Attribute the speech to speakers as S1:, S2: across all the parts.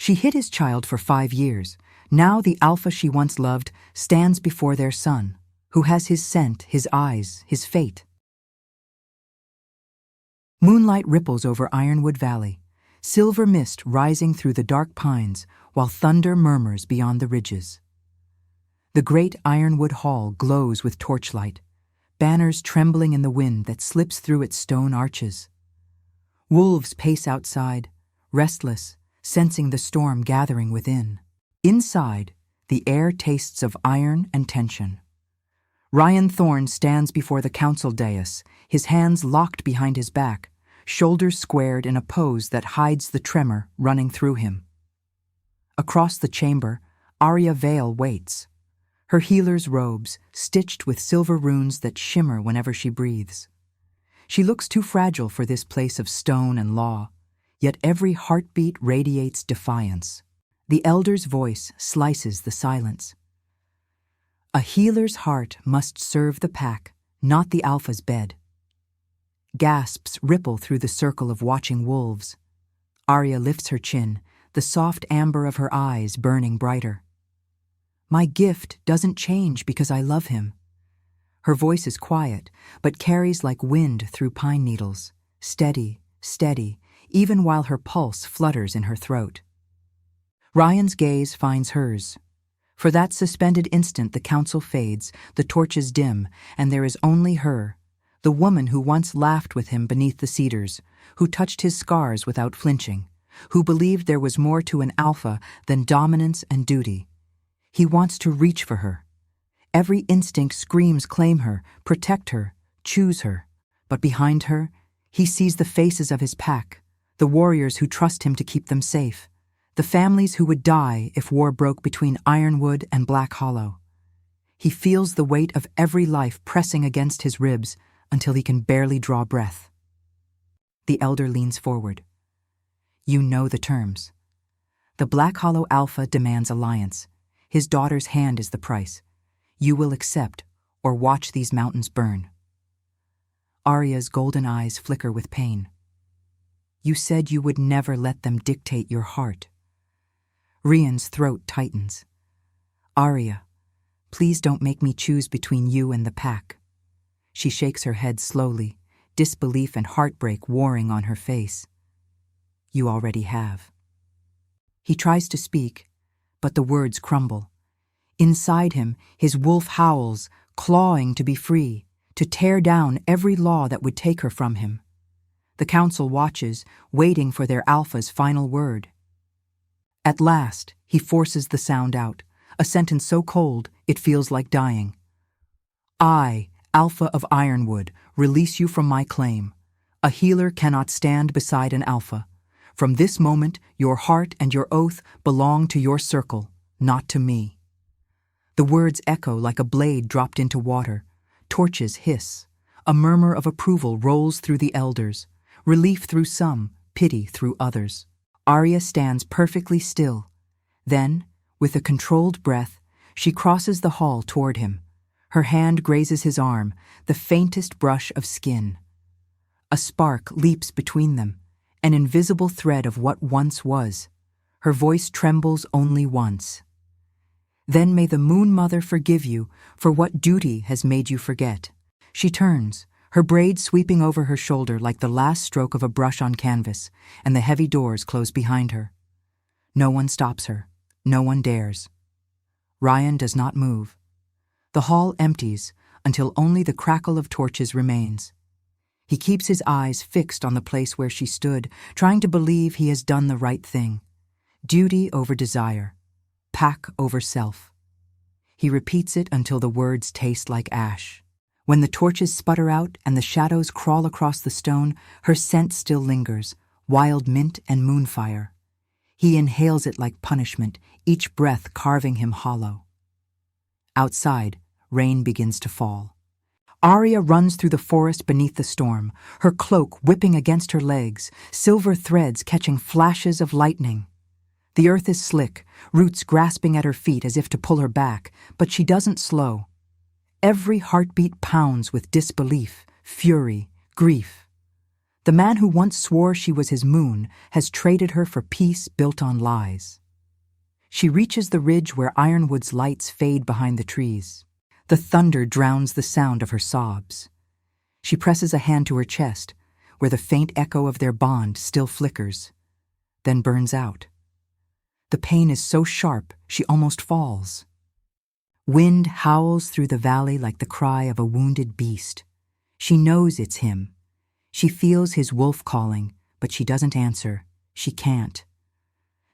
S1: She hid his child for 5 years. Now the alpha she once loved stands before their son, who has his scent, his eyes, his fate. Moonlight ripples over Ironwood Valley, silver mist rising through the dark pines while thunder murmurs beyond the ridges. The great Ironwood Hall glows with torchlight, banners trembling in the wind that slips through its stone arches. Wolves pace outside, restless, sensing the storm gathering within. Inside, the air tastes of iron and tension. Rian Thorne stands before the council dais, his hands locked behind his back, shoulders squared in a pose that hides the tremor running through him. Across the chamber, Aria Vale waits, her healer's robes stitched with silver runes that shimmer whenever she breathes. She looks too fragile for this place of stone and law, yet every heartbeat radiates defiance. The elder's voice slices the silence. A healer's heart must serve the pack, not the alpha's bed. Gasps ripple through the circle of watching wolves. Aria lifts her chin, the soft amber of her eyes burning brighter. My gift doesn't change because I love him. Her voice is quiet, but carries like wind through pine needles, steady, steady, even while her pulse flutters in her throat. Ryan's gaze finds hers. For that suspended instant the council fades, the torches dim, and there is only her, the woman who once laughed with him beneath the cedars, who touched his scars without flinching, who believed there was more to an alpha than dominance and duty. He wants to reach for her. Every instinct screams claim her, protect her, choose her. But behind her, he sees the faces of his pack, the warriors who trust him to keep them safe, the families who would die if war broke between Ironwood and Black Hollow. He feels the weight of every life pressing against his ribs until he can barely draw breath. The elder leans forward. You know the terms. The Black Hollow Alpha demands alliance. His daughter's hand is the price. You will accept or watch these mountains burn. Aria's golden eyes flicker with pain. You said you would never let them dictate your heart. Rian's throat tightens. Aria, please don't make me choose between you and the pack. She shakes her head slowly, disbelief and heartbreak warring on her face. You already have. He tries to speak, but the words crumble. Inside him, his wolf howls, clawing to be free, to tear down every law that would take her from him. The council watches, waiting for their alpha's final word. At last, he forces the sound out, a sentence so cold it feels like dying. I, Alpha of Ironwood, release you from my claim. A healer cannot stand beside an alpha. From this moment, your heart and your oath belong to your circle, not to me. The words echo like a blade dropped into water. Torches hiss. A murmur of approval rolls through the elders. Relief through some, pity through others. Aria stands perfectly still. Then, with a controlled breath, she crosses the hall toward him. Her hand grazes his arm, the faintest brush of skin. A spark leaps between them, an invisible thread of what once was. Her voice trembles only once. Then may the Moon Mother forgive you for what duty has made you forget. She turns, her braids sweeping over her shoulder like the last stroke of a brush on canvas, and the heavy doors close behind her. No one stops her. No one dares. Rian does not move. The hall empties until only the crackle of torches remains. He keeps his eyes fixed on the place where she stood, trying to believe he has done the right thing. Duty over desire. Pack over self. He repeats it until the words taste like ash. When the torches sputter out and the shadows crawl across the stone, her scent still lingers, wild mint and moonfire. He inhales it like punishment, each breath carving him hollow. Outside, rain begins to fall. Aria runs through the forest beneath the storm, her cloak whipping against her legs, silver threads catching flashes of lightning. The earth is slick, roots grasping at her feet as if to pull her back, but she doesn't slow. Every heartbeat pounds with disbelief, fury, grief. The man who once swore she was his moon has traded her for peace built on lies. She reaches the ridge where Ironwood's lights fade behind the trees. The thunder drowns the sound of her sobs. She presses a hand to her chest, where the faint echo of their bond still flickers, then burns out. The pain is so sharp she almost falls. Wind howls through the valley like the cry of a wounded beast. She knows it's him. She feels his wolf calling, but she doesn't answer. She can't.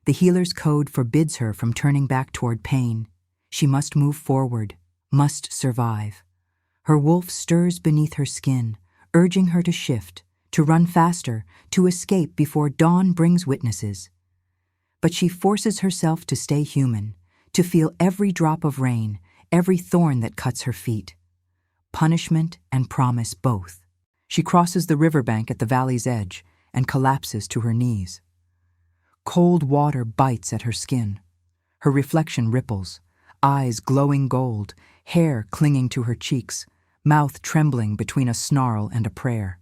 S1: The healer's code forbids her from turning back toward pain. She must move forward, must survive. Her wolf stirs beneath her skin, urging her to shift, to run faster, to escape before dawn brings witnesses. But she forces herself to stay human, to feel every drop of rain, every thorn that cuts her feet. Punishment and promise both. She crosses the riverbank at the valley's edge and collapses to her knees. Cold water bites at her skin. Her reflection ripples, eyes glowing gold, hair clinging to her cheeks, mouth trembling between a snarl and a prayer.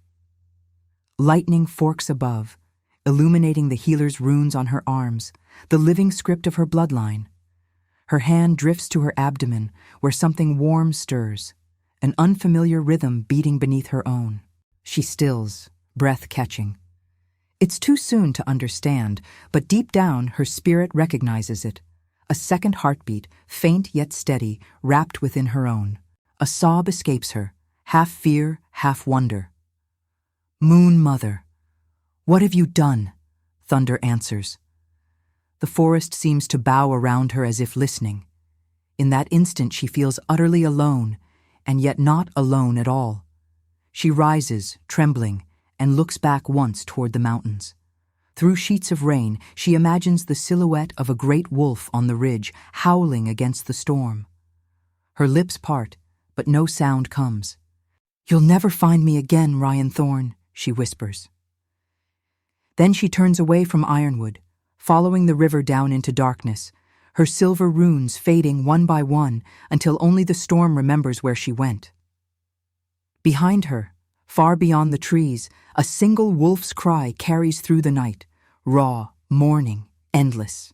S1: Lightning forks above, illuminating the healer's runes on her arms, the living script of her bloodline. Her hand drifts to her abdomen, where something warm stirs, an unfamiliar rhythm beating beneath her own. She stills, breath catching. It's too soon to understand, but deep down her spirit recognizes it. A second heartbeat, faint yet steady, wrapped within her own. A sob escapes her, half fear, half wonder. "Moon Mother, what have you done?" Thunder answers. The forest seems to bow around her as if listening. In that instant she feels utterly alone, and yet not alone at all. She rises, trembling, and looks back once toward the mountains. Through sheets of rain, she imagines the silhouette of a great wolf on the ridge, howling against the storm. Her lips part, but no sound comes. "You'll never find me again, Rian Thorne," she whispers. Then she turns away from Ironwood, following the river down into darkness, her silver runes fading one by one until only the storm remembers where she went. Behind her, far beyond the trees, a single wolf's cry carries through the night, raw, mourning, endless.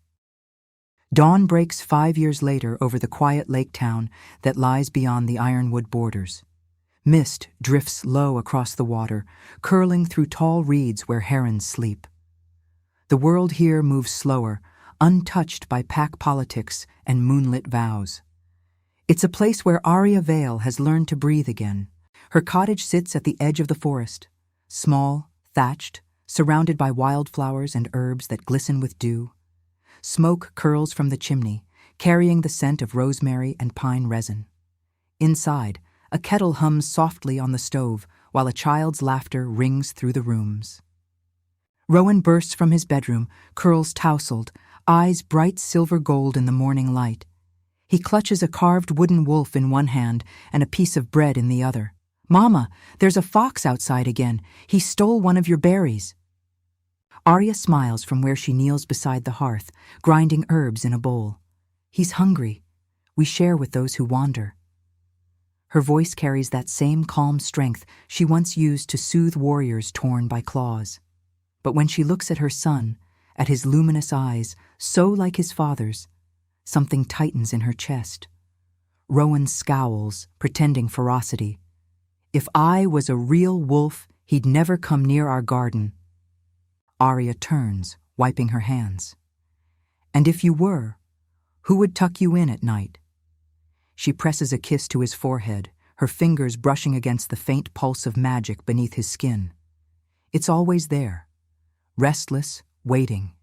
S1: Dawn breaks 5 years later over the quiet lake town that lies beyond the Ironwood borders. Mist drifts low across the water, curling through tall reeds where herons sleep. The world here moves slower, untouched by pack politics and moonlit vows. It's a place where Aria Vale has learned to breathe again. Her cottage sits at the edge of the forest, small, thatched, surrounded by wildflowers and herbs that glisten with dew. Smoke curls from the chimney, carrying the scent of rosemary and pine resin. Inside, a kettle hums softly on the stove while a child's laughter rings through the rooms. Rowan bursts from his bedroom, curls tousled, eyes bright silver gold in the morning light. He clutches a carved wooden wolf in one hand and a piece of bread in the other. "Mama, there's a fox outside again. He stole one of your berries." Aria smiles from where she kneels beside the hearth, grinding herbs in a bowl. "He's hungry. We share with those who wander." Her voice carries that same calm strength she once used to soothe warriors torn by claws. But when she looks at her son, at his luminous eyes, so like his father's, something tightens in her chest. Rowan scowls, pretending ferocity. "If I was a real wolf, he'd never come near our garden." Aria turns, wiping her hands. "And if you were, who would tuck you in at night?" She presses a kiss to his forehead, her fingers brushing against the faint pulse of magic beneath his skin. It's always there, restless, waiting,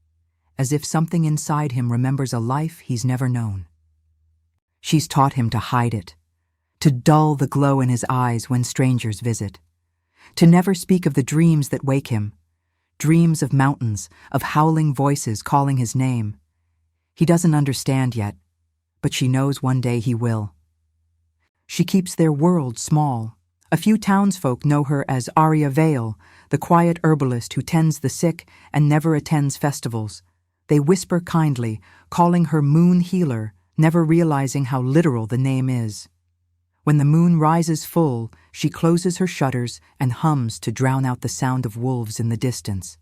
S1: as if something inside him remembers a life he's never known. She's taught him to hide it, to dull the glow in his eyes when strangers visit, to never speak of the dreams that wake him, dreams of mountains, of howling voices calling his name. He doesn't understand yet, but she knows one day he will. She keeps their world small. A few townsfolk know her as Aria Vale, the quiet herbalist who tends the sick and never attends festivals. They whisper kindly, calling her Moon Healer, never realizing how literal the name is. When the moon rises full, she closes her shutters and hums to drown out the sound of wolves in the distance.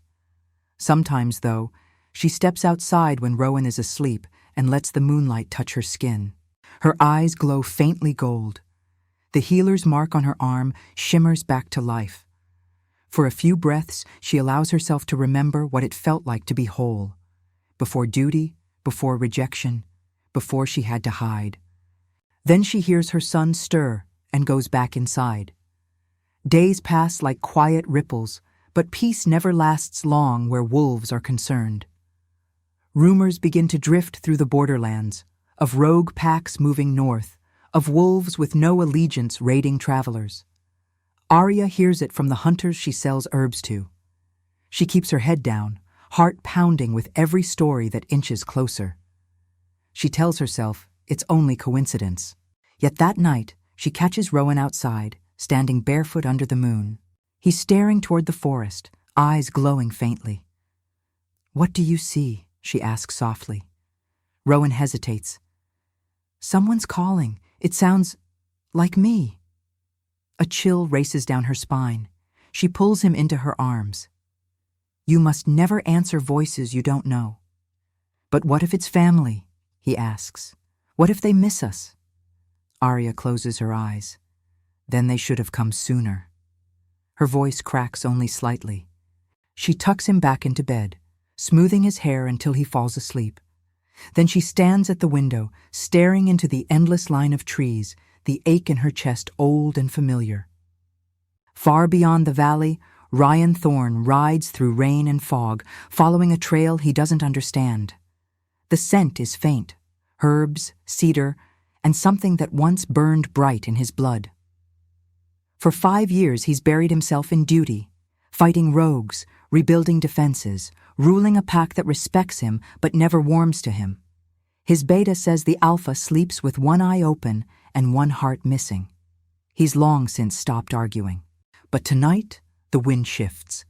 S1: Sometimes, though, she steps outside when Rowan is asleep and lets the moonlight touch her skin. Her eyes glow faintly gold. The healer's mark on her arm shimmers back to life. For a few breaths, she allows herself to remember what it felt like to be whole. Before duty, before rejection, before she had to hide. Then she hears her son stir and goes back inside. Days pass like quiet ripples, but peace never lasts long where wolves are concerned. Rumors begin to drift through the borderlands, of rogue packs moving north, of wolves with no allegiance raiding travelers. Aria hears it from the hunters she sells herbs to. She keeps her head down, heart pounding with every story that inches closer. She tells herself it's only coincidence. Yet that night, she catches Rowan outside, standing barefoot under the moon. He's staring toward the forest, eyes glowing faintly. "What do you see?" she asks softly. Rowan hesitates. "Someone's calling. It sounds like me." A chill races down her spine. She pulls him into her arms. "You must never answer voices you don't know." "But what if it's family?" he asks. "What if they miss us?" Aria closes her eyes. "Then they should have come sooner." Her voice cracks only slightly. She tucks him back into bed, smoothing his hair until he falls asleep. Then she stands at the window, staring into the endless line of trees, the ache in her chest old and familiar. Far beyond the valley, Rian Thorne rides through rain and fog, following a trail he doesn't understand. The scent is faint, herbs, cedar, and something that once burned bright in his blood. For 5 years he's buried himself in duty, fighting rogues, rebuilding defenses, ruling a pack that respects him but never warms to him. His beta says the alpha sleeps with one eye open and one heart missing. He's long since stopped arguing. But tonight, the wind shifts.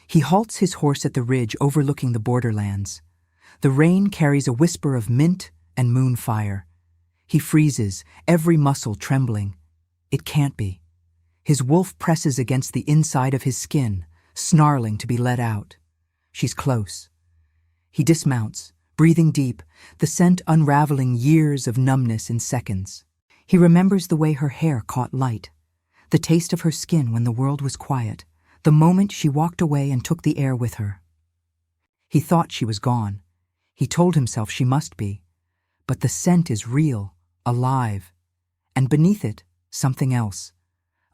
S1: He halts his horse at the ridge overlooking the borderlands. The rain carries a whisper of mint and moonfire. He freezes, every muscle trembling. It can't be. His wolf presses against the inside of his skin, snarling to be let out. She's close. He dismounts, breathing deep, the scent unraveling years of numbness in seconds. He remembers the way her hair caught light, the taste of her skin when the world was quiet, the moment she walked away and took the air with her. He thought she was gone. He told himself she must be. But the scent is real, alive, and beneath it, something else.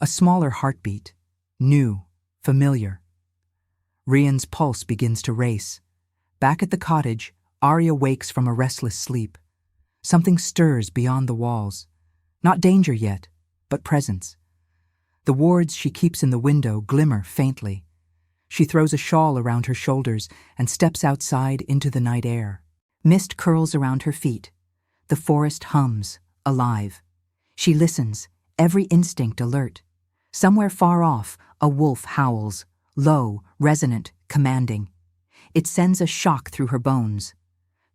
S1: A smaller heartbeat, new, familiar. Rian's pulse begins to race. Back at the cottage, Aria wakes from a restless sleep. Something stirs beyond the walls. Not danger yet, but presence. The wards she keeps in the window glimmer faintly. She throws a shawl around her shoulders and steps outside into the night air. Mist curls around her feet. The forest hums, alive. She listens, every instinct alert. Somewhere far off, a wolf howls, low, resonant, commanding. It sends a shock through her bones.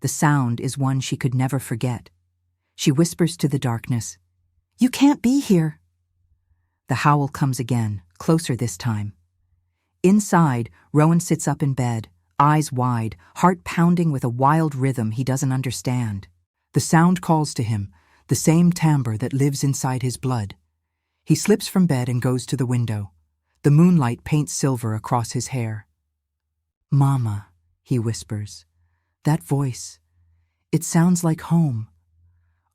S1: The sound is one she could never forget. She whispers to the darkness, "You can't be here." The howl comes again, closer this time. Inside, Rowan sits up in bed, eyes wide, heart pounding with a wild rhythm he doesn't understand. The sound calls to him, the same timbre that lives inside his blood. He slips from bed and goes to the window. The moonlight paints silver across his hair. "Mama," he whispers. "That voice. It sounds like home."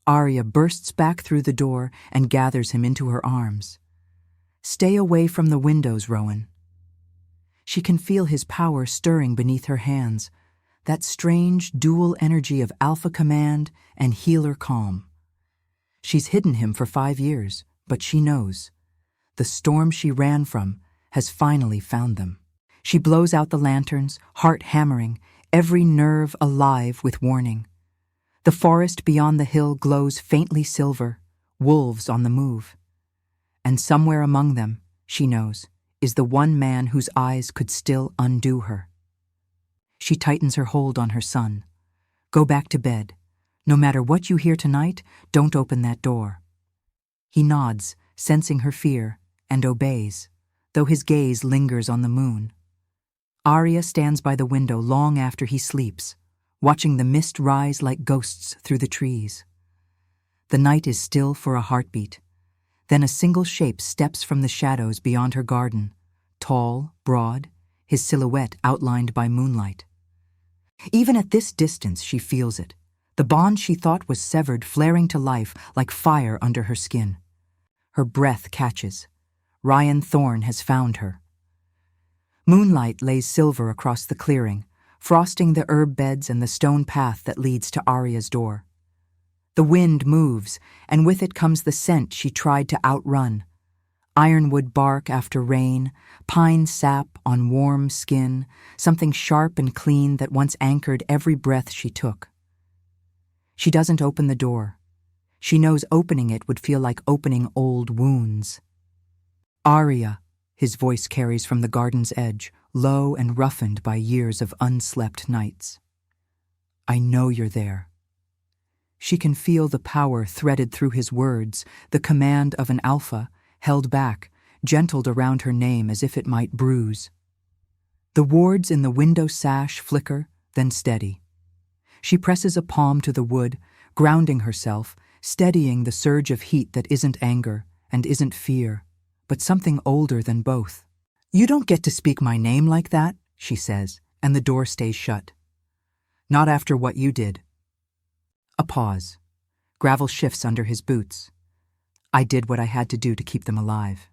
S1: Aria bursts back through the door and gathers him into her arms. "Stay away from the windows, Rowan." She can feel his power stirring beneath her hands, that strange dual energy of alpha command and healer calm. She's hidden him for 5 years, but she knows. The storm she ran from has finally found them. She blows out the lanterns, heart hammering, every nerve alive with warning. The forest beyond the hill glows faintly silver, wolves on the move. And somewhere among them, she knows, is the one man whose eyes could still undo her. She tightens her hold on her son. "Go back to bed. No matter what you hear tonight, don't open that door." He nods, sensing her fear, and obeys, though his gaze lingers on the moon. Aria stands by the window long after he sleeps, watching the mist rise like ghosts through the trees. The night is still for a heartbeat. Then a single shape steps from the shadows beyond her garden, tall, broad, his silhouette outlined by moonlight. Even at this distance, she feels it, the bond she thought was severed flaring to life like fire under her skin. Her breath catches. Rian Thorne has found her. Moonlight lays silver across the clearing, frosting the herb beds and the stone path that leads to Aria's door. The wind moves, and with it comes the scent she tried to outrun. Ironwood bark after rain, pine sap on warm skin, something sharp and clean that once anchored every breath she took. She doesn't open the door. She knows opening it would feel like opening old wounds. Aria, his voice carries from the garden's edge, low and roughened by years of unslept nights. I know you're there. She can feel the power threaded through his words, the command of an alpha, held back, gentled around her name as if it might bruise. The wards in the window sash flicker, then steady. She presses a palm to the wood, grounding herself, steadying the surge of heat that isn't anger and isn't fear, but something older than both. You don't get to speak my name like that, she says, and the door stays shut. Not after what you did. A pause. Gravel shifts under his boots. I did what I had to do to keep them alive.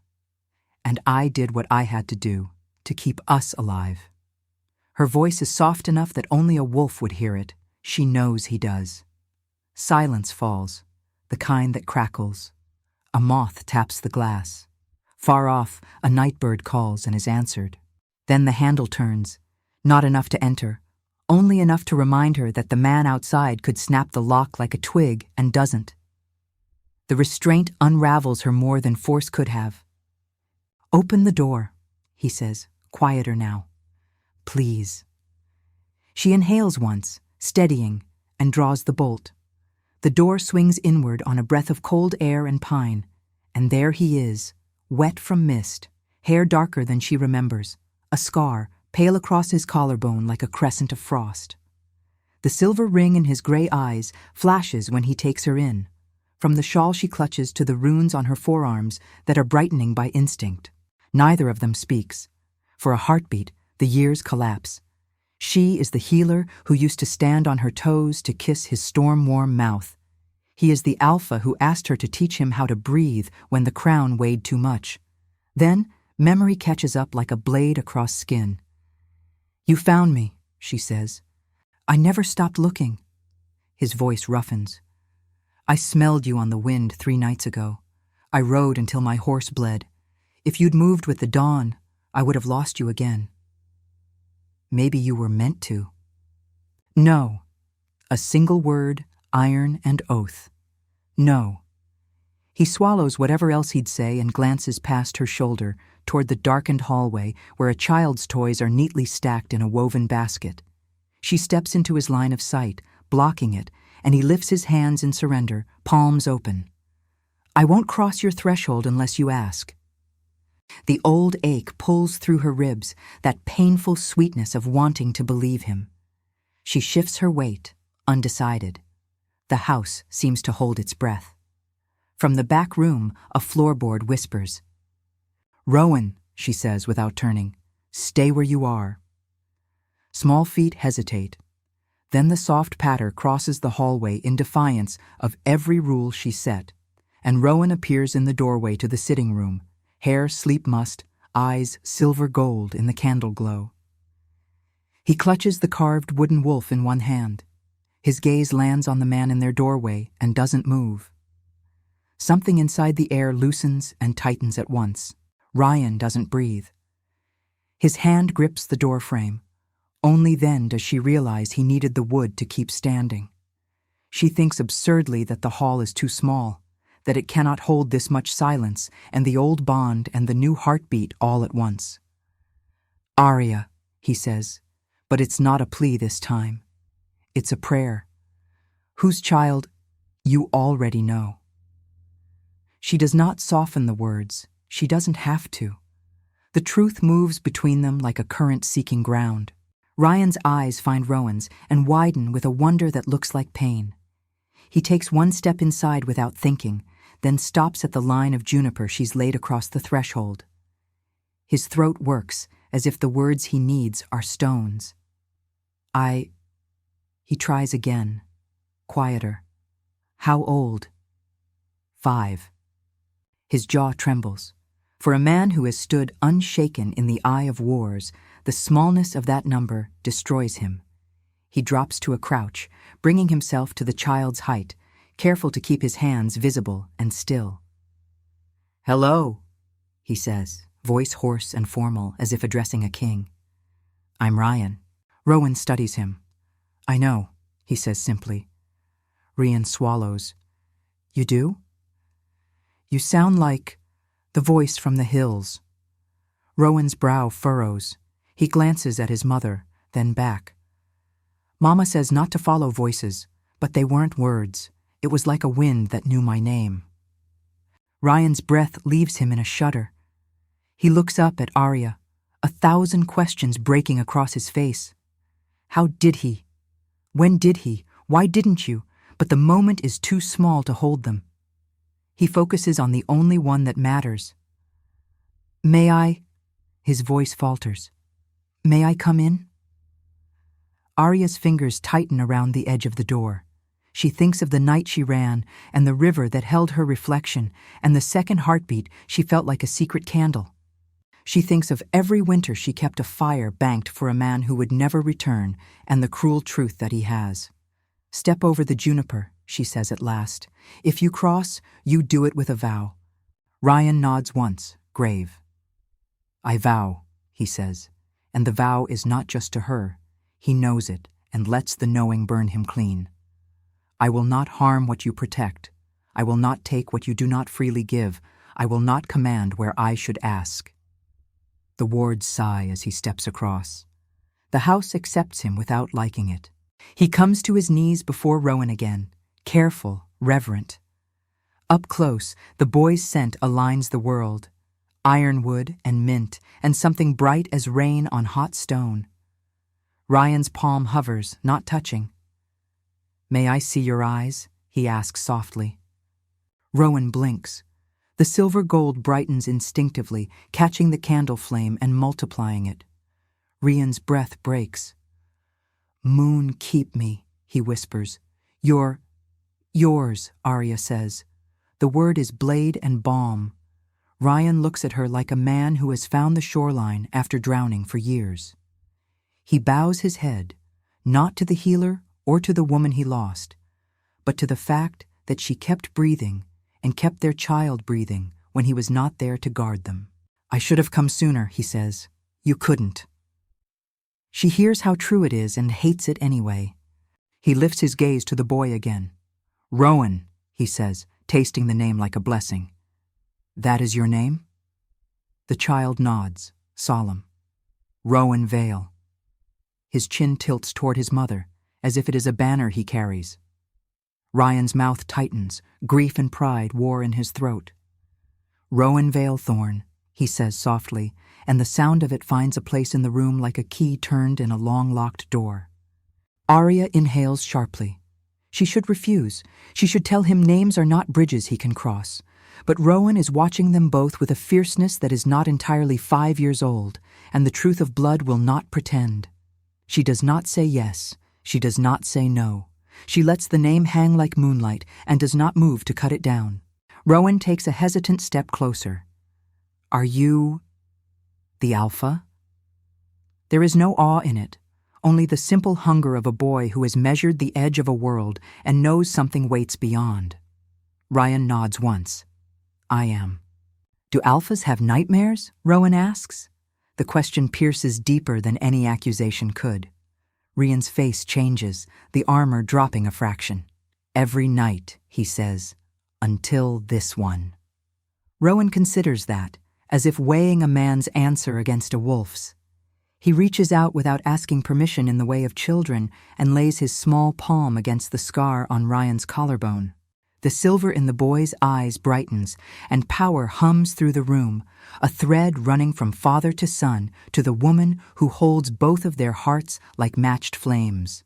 S1: And I did what I had to do to keep us alive. Her voice is soft enough that only a wolf would hear it. She knows he does. Silence falls, the kind that crackles. A moth taps the glass. Far off, a nightbird calls and is answered. Then the handle turns, not enough to enter, only enough to remind her that the man outside could snap the lock like a twig and doesn't. The restraint unravels her more than force could have. Open the door, he says, quieter now. Please. She inhales once, steadying, and draws the bolt. The door swings inward on a breath of cold air and pine, and there he is, wet from mist, hair darker than she remembers, a scar, pale across his collarbone like a crescent of frost. The silver ring in his gray eyes flashes when he takes her in, from the shawl she clutches to the runes on her forearms that are brightening by instinct. Neither of them speaks. For a heartbeat, the years collapse. She is the healer who used to stand on her toes to kiss his storm-warm mouth. He is the alpha who asked her to teach him how to breathe when the crown weighed too much. Then, memory catches up like a blade across skin. You found me, she says. I never stopped looking. His voice roughens. I smelled you on the wind 3 nights ago. I rode until my horse bled. If you'd moved with the dawn, I would have lost you again. Maybe you were meant to. No. A single word, iron and oath. No. He swallows whatever else he'd say and glances past her shoulder toward the darkened hallway where a child's toys are neatly stacked in a woven basket. She steps into his line of sight, blocking it, and he lifts his hands in surrender, palms open. I won't cross your threshold unless you ask. The old ache pulls through her ribs, that painful sweetness of wanting to believe him. She shifts her weight, undecided. The house seems to hold its breath. From the back room, a floorboard whispers. Rowan, she says without turning, stay where you are. Small feet hesitate. Then the soft patter crosses the hallway in defiance of every rule she set, and Rowan appears in the doorway to the sitting room, hair sleep mussed, eyes silver gold in the candle glow. He clutches the carved wooden wolf in one hand. His gaze lands on the man in their doorway and doesn't move. Something inside the air loosens and tightens at once. Rian doesn't breathe. His hand grips the door frame. Only then does she realize he needed the wood to keep standing. She thinks absurdly that the hall is too small, that it cannot hold this much silence and the old bond and the new heartbeat all at once. Aria, he says, but it's not a plea this time. It's a prayer. Whose child you already know. She does not soften the words. She doesn't have to. The truth moves between them like a current seeking ground. Rian's eyes find Rowan's and widen with a wonder that looks like pain. He takes one step inside without thinking, then stops at the line of juniper she's laid across the threshold. His throat works as if the words he needs are stones. He tries again, quieter. How old? 5. His jaw trembles. For a man who has stood unshaken in the eye of wars, the smallness of that number destroys him. He drops to a crouch, bringing himself to the child's height, careful to keep his hands visible and still. "Hello," he says, voice hoarse and formal as if addressing a king. "I'm Rian." Rowan studies him. "I know," he says simply. Rian swallows. "You do? You sound like the voice from the hills." Rowan's brow furrows. He glances at his mother, then back. "Mama says not to follow voices, but they weren't words. It was like a wind that knew my name." Rian's breath leaves him in a shudder. He looks up at Aria, 1,000 questions breaking across his face. How did he? When did he? Why didn't you? But the moment is too small to hold them. He focuses on the only one that matters. "May I?" His voice falters. "May I come in?" Aria's fingers tighten around the edge of the door. She thinks of the night she ran, and the river that held her reflection, and the second heartbeat she felt like a secret candle. She thinks of every winter she kept a fire banked for a man who would never return, and the cruel truth that he has. "Step over the juniper," she says at last. "If you cross, you do it with a vow." Rian nods once, grave. "I vow," he says, and the vow is not just to her. He knows it and lets the knowing burn him clean. "I will not harm what you protect. I will not take what you do not freely give. I will not command where I should ask." The wards sigh as he steps across. The house accepts him without liking it. He comes to his knees before Rowan again, careful, reverent. Up close, the boy's scent aligns the world. Ironwood and mint, and something bright as rain on hot stone. Rian's palm hovers, not touching. "May I see your eyes?" he asks softly. Rowan blinks. The silver gold brightens instinctively, catching the candle flame and multiplying it. Rian's breath breaks. "Moon, keep me," he whispers. Yours, Aria says. The word is blade and balm. Rian looks at her like a man who has found the shoreline after drowning for years. He bows his head, not to the healer or to the woman he lost, but to the fact that she kept breathing and kept their child breathing when he was not there to guard them. "I should have come sooner," he says. "You couldn't." She hears how true it is and hates it anyway. He lifts his gaze to the boy again. "Rowan," he says, tasting the name like a blessing. "That is your name?" The child nods, solemn. "Rowan Vale." His chin tilts toward his mother, as if it is a banner he carries. Rian's mouth tightens, grief and pride war in his throat. "Rowan Vale Thorne," he says softly, and the sound of it finds a place in the room like a key turned in a long-locked door. Aria inhales sharply. She should refuse. She should tell him names are not bridges he can cross. But Rowan is watching them both with a fierceness that is not entirely 5 years old, and the truth of blood will not pretend. She does not say yes. She does not say no. She lets the name hang like moonlight and does not move to cut it down. Rowan takes a hesitant step closer. "Are you the Alpha?" There is no awe in it, only the simple hunger of a boy who has measured the edge of a world and knows something waits beyond. Rian nods once. "I am." "Do alphas have nightmares?" Rowan asks. The question pierces deeper than any accusation could. Rian's face changes, the armor dropping a fraction. "Every night," he says, "until this one." Rowan considers that, as if weighing a man's answer against a wolf's. He reaches out without asking permission in the way of children and lays his small palm against the scar on Rian's collarbone. The silver in the boy's eyes brightens, and power hums through the room, a thread running from father to son to the woman who holds both of their hearts like matched flames.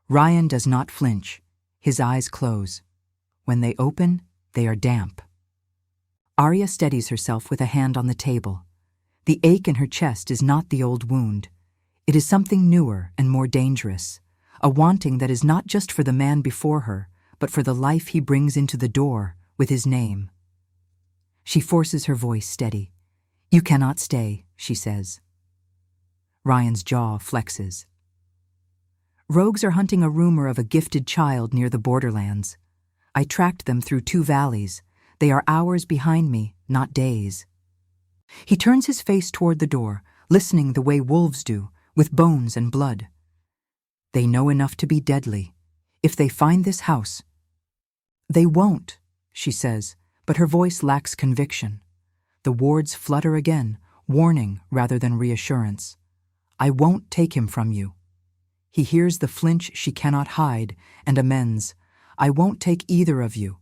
S1: Rian does not flinch. His eyes close. When they open, they are damp. Aria steadies herself with a hand on the table. The ache in her chest is not the old wound. It is something newer and more dangerous, a wanting that is not just for the man before her, but for the life he brings into the door with his name. She forces her voice steady. "You cannot stay," she says. Rian's jaw flexes. Rogues are hunting a rumor of a gifted child near the borderlands. I tracked them through 2 valleys. They are hours behind me, not days. He turns his face toward the door, listening the way wolves do, with bones and blood. They know enough to be deadly. If they find this house... They won't, she says, but her voice lacks conviction. The wards flutter again, warning rather than reassurance. I won't take him from you. He hears the flinch she cannot hide and amends. I won't take either of you,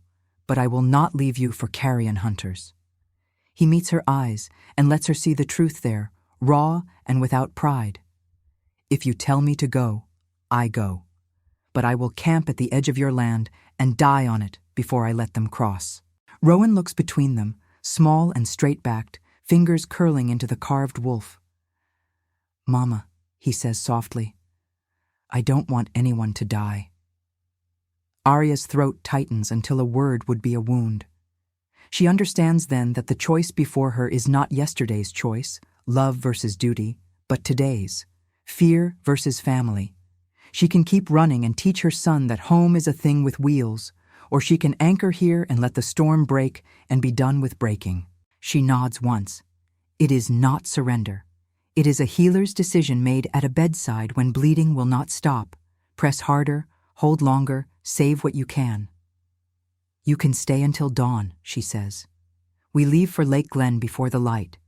S1: but I will not leave you for carrion hunters. He meets her eyes and lets her see the truth there, raw and without pride. If you tell me to go, I go. But I will camp at the edge of your land and die on it before I let them cross. Rowan looks between them, small and straight-backed, fingers curling into the carved wolf. Mama, he says softly, I don't want anyone to die. Aria's throat tightens until a word would be a wound. She understands then that the choice before her is not yesterday's choice, love versus duty, but today's, fear versus family. She can keep running and teach her son that home is a thing with wheels, or she can anchor here and let the storm break and be done with breaking. She nods once. It is not surrender. It is a healer's decision made at a bedside when bleeding will not stop. Press harder, hold longer, save what you can. You can stay until dawn, she says. We leave for Lake Glen before the light.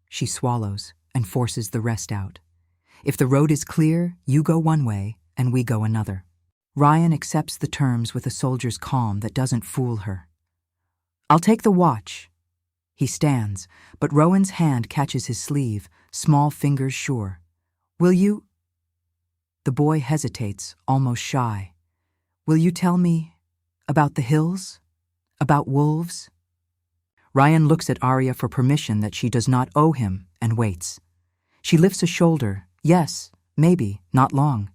S1: She swallows and forces the rest out. If the road is clear, you go one way and we go another. Rian accepts the terms with a soldier's calm that doesn't fool her. I'll take the watch. He stands, but Rowan's hand catches his sleeve, small fingers sure. Will you? The boy hesitates, almost shy. Will you tell me about the hills? About wolves? Rian looks at Aria for permission that she does not owe him and waits. She lifts a shoulder. Yes, maybe, not long.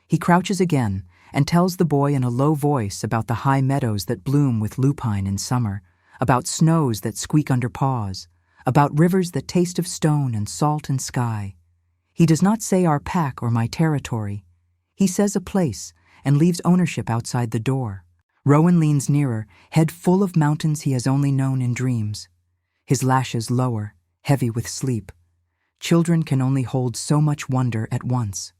S1: He crouches again and tells the boy in a low voice about the high meadows that bloom with lupine in summer, about snows that squeak under paws, about rivers that taste of stone and salt and sky. He does not say our pack or my territory. He says a place and leaves ownership outside the door. Rowan leans nearer, head full of mountains he has only known in dreams. His lashes lower, heavy with sleep. Children can only hold so much wonder at once.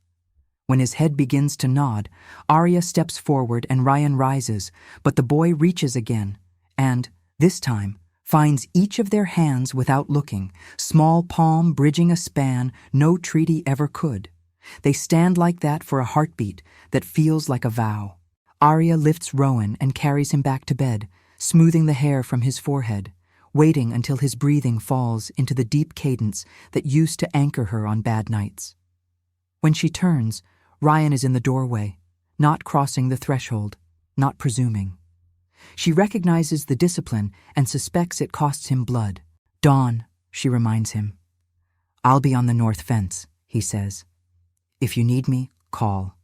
S1: When his head begins to nod, Aria steps forward and Rian rises, but the boy reaches again, and, this time, finds each of their hands without looking, small palm bridging a span no treaty ever could. They stand like that for a heartbeat that feels like a vow. Aria lifts Rowan and carries him back to bed, smoothing the hair from his forehead, waiting until his breathing falls into the deep cadence that used to anchor her on bad nights. When she turns, Rian is in the doorway, not crossing the threshold, not presuming. She recognizes the discipline and suspects it costs him blood. Dawn, she reminds him. I'll be on the north fence, he says. If you need me, call.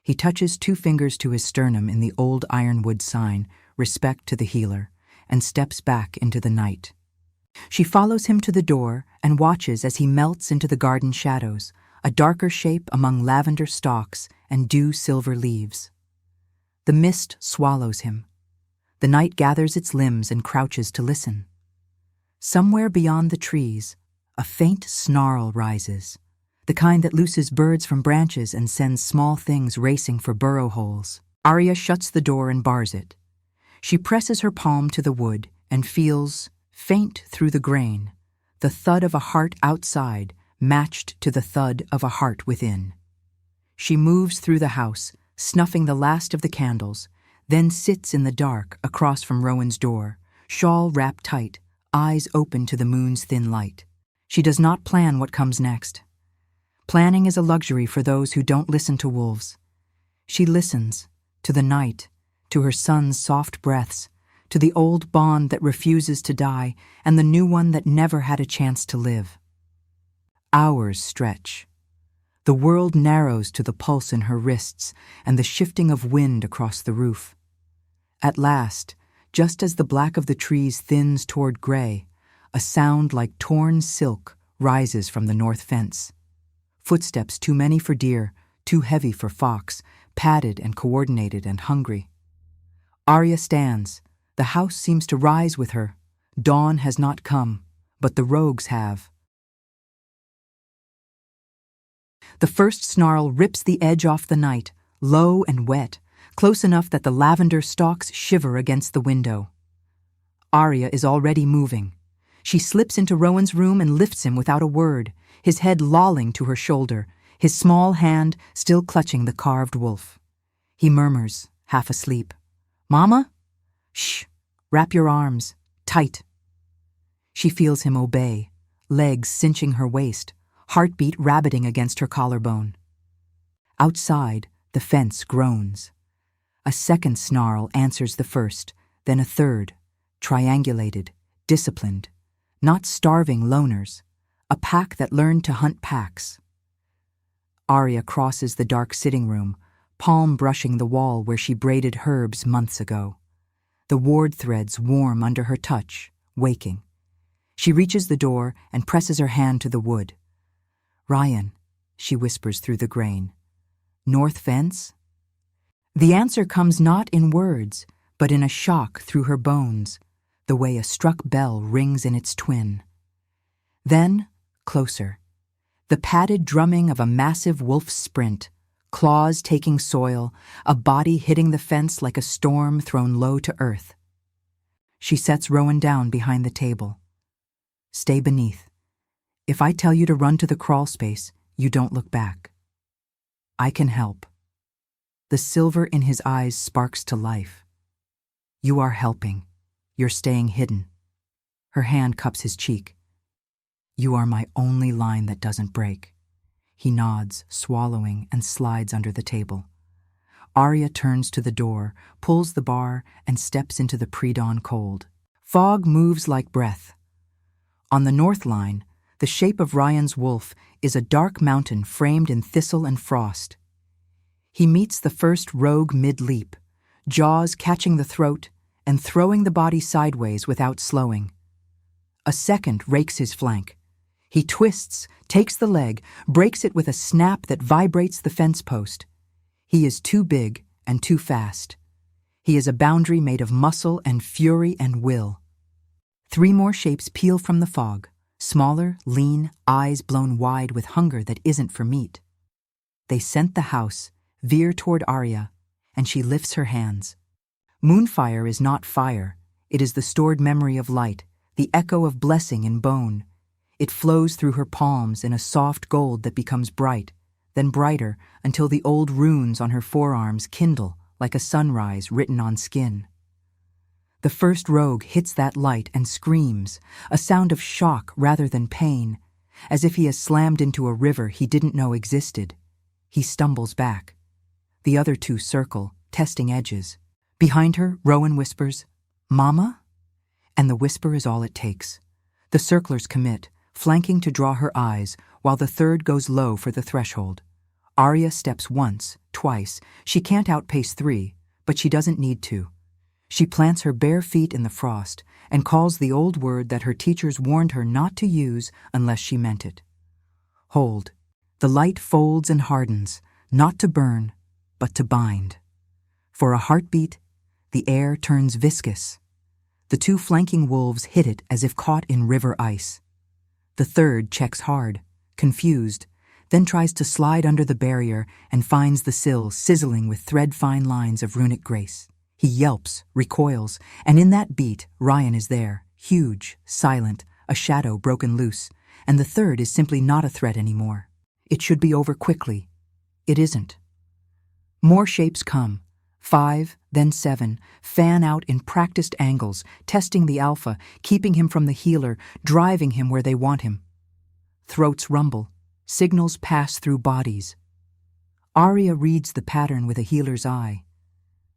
S1: He touches 2 fingers to his sternum in the old Ironwood sign, respect to the healer, and steps back into the night. She follows him to the door and watches as he melts into the garden shadows, a darker shape among lavender stalks and dew-silver leaves. The mist swallows him. The night gathers its limbs and crouches to listen. Somewhere beyond the trees, a faint snarl rises, the kind that looses birds from branches and sends small things racing for burrow holes. Aria shuts the door and bars it. She presses her palm to the wood and feels, faint through the grain, the thud of a heart outside matched to the thud of a heart within. She moves through the house, snuffing the last of the candles, then sits in the dark across from Rowan's door, shawl wrapped tight, eyes open to the moon's thin light. She does not plan what comes next. Planning is a luxury for those who don't listen to wolves. She listens to the night, to her son's soft breaths, to the old bond that refuses to die and the new one that never had a chance to live. Hours stretch. The world narrows to the pulse in her wrists and the shifting of wind across the roof. At last, just as the black of the trees thins toward gray, a sound like torn silk rises from the north fence. Footsteps too many for deer, too heavy for fox, padded and coordinated and hungry. Aria stands. The house seems to rise with her. Dawn has not come, but the rogues have. The first snarl rips the edge off the night, low and wet, close enough that the lavender stalks shiver against the window. Aria is already moving. She slips into Rowan's room and lifts him without a word, his head lolling to her shoulder, his small hand still clutching the carved wolf. He murmurs, half asleep, "Mama? Shh, wrap your arms, tight." She feels him obey, legs cinching her waist, heartbeat rabbiting against her collarbone. Outside, the fence groans. A second snarl answers the first, then a third, triangulated, disciplined, not starving loners, a pack that learned to hunt packs. Aria crosses the dark sitting room, palm brushing the wall where she braided herbs months ago. The ward threads warm under her touch, waking. She reaches the door and presses her hand to the wood. "Rian," she whispers through the grain. "North fence?" The answer comes not in words, but in a shock through her bones, the way a struck bell rings in its twin. Then, closer. The padded drumming of a massive wolf's sprint, claws taking soil, a body hitting the fence like a storm thrown low to earth. She sets Rowan down behind the table. "Stay beneath. If I tell you to run to the crawl space, you don't look back. I can help." The silver in his eyes sparks to life. "You are helping. You're staying hidden." Her hand cups his cheek. "You are my only line that doesn't break." He nods, swallowing, and slides under the table. Aria turns to the door, pulls the bar, and steps into the pre-dawn cold. Fog moves like breath. On the north line, the shape of Rian's wolf is a dark mountain framed in thistle and frost. He meets the first rogue mid-leap, jaws catching the throat and throwing the body sideways without slowing. A second rakes his flank. He twists, takes the leg, breaks it with a snap that vibrates the fence post. He is too big and too fast. He is a boundary made of muscle and fury and will. 3 more shapes peel from the fog, smaller, lean, eyes blown wide with hunger that isn't for meat. They scent the house, veer toward Aria, and she lifts her hands. Moonfire is not fire. It is the stored memory of light, the echo of blessing in bone. It flows through her palms in a soft gold that becomes bright, then brighter until the old runes on her forearms kindle like a sunrise written on skin. The first rogue hits that light and screams, a sound of shock rather than pain, as if he has slammed into a river he didn't know existed. He stumbles back. The other 2 circle, testing edges. Behind her, Rowan whispers, "Mama?" And the whisper is all it takes. The circlers commit, flanking to draw her eyes, while the third goes low for the threshold. Aria steps once, twice. She can't outpace 3, but she doesn't need to. She plants her bare feet in the frost and calls the old word that her teachers warned her not to use unless she meant it. Hold. The light folds and hardens, not to burn, but to bind. For a heartbeat, the air turns viscous. The 2 flanking wolves hit it as if caught in river ice. The third checks hard, confused, then tries to slide under the barrier and finds the sill sizzling with thread-fine lines of runic grace. He yelps, recoils, and in that beat, Rian is there, huge, silent, a shadow broken loose, and the third is simply not a threat anymore. It should be over quickly. It isn't. More shapes come, 5, then 7, fan out in practiced angles, testing the alpha, keeping him from the healer, driving him where they want him. Throats rumble, signals pass through bodies. Aria reads the pattern with a healer's eye.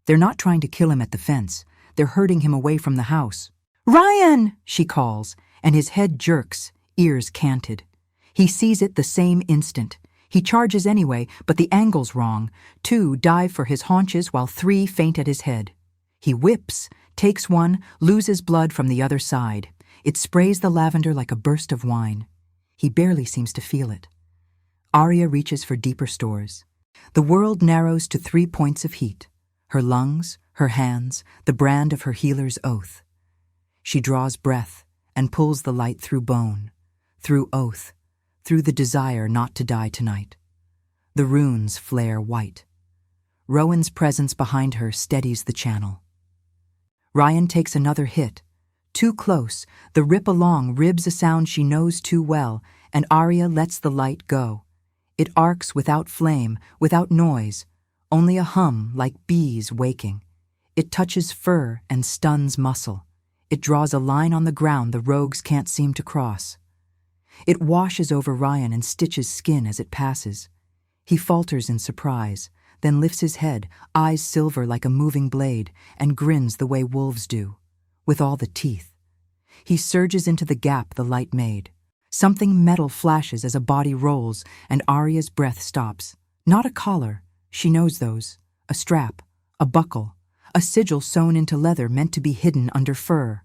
S1: They're not trying to kill him at the fence, they're herding him away from the house. "Rian!" she calls, and his head jerks, ears canted. He sees it the same instant. He charges anyway, but the angle's wrong. 2 dive for his haunches while 3 faint at his head. He whips, takes one, loses blood from the other side. It sprays the lavender like a burst of wine. He barely seems to feel it. Aria reaches for deeper stores. The world narrows to 3 points of heat. Her lungs, her hands, the brand of her healer's oath. She draws breath and pulls the light through bone, through oath, through the desire not to die tonight. The runes flare white. Rowan's presence behind her steadies the channel. Rian takes another hit. Too close, the rip along ribs a sound she knows too well, and Aria lets the light go. It arcs without flame, without noise, only a hum like bees waking. It touches fur and stuns muscle. It draws a line on the ground the rogues can't seem to cross. It washes over Rian and stitches skin as it passes. He falters in surprise, then lifts his head, eyes silver like a moving blade, and grins the way wolves do, with all the teeth. He surges into the gap the light made. Something metal flashes as a body rolls, and Aria's breath stops. Not a collar, she knows those. A strap, a buckle, a sigil sewn into leather meant to be hidden under fur.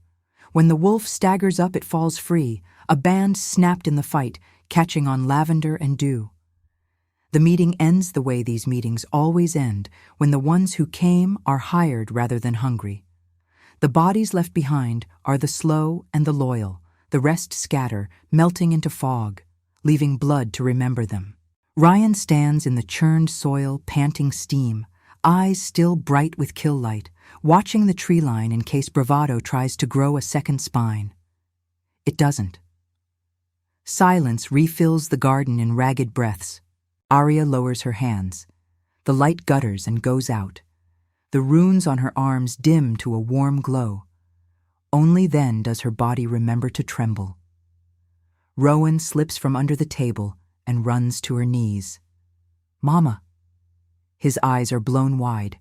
S1: When the wolf staggers up, it falls free, a band snapped in the fight, catching on lavender and dew. The meeting ends the way these meetings always end, when the ones who came are hired rather than hungry. The bodies left behind are the slow and the loyal. The rest scatter, melting into fog, leaving blood to remember them. Rian stands in the churned soil, panting steam, eyes still bright with kill light, watching the tree line in case bravado tries to grow a second spine. It doesn't. Silence refills the garden in ragged breaths. Aria lowers her hands. The light gutters and goes out. The runes on her arms dim to a warm glow. Only then does her body remember to tremble. Rowan slips from under the table and runs to her knees. "Mama." His eyes are blown wide.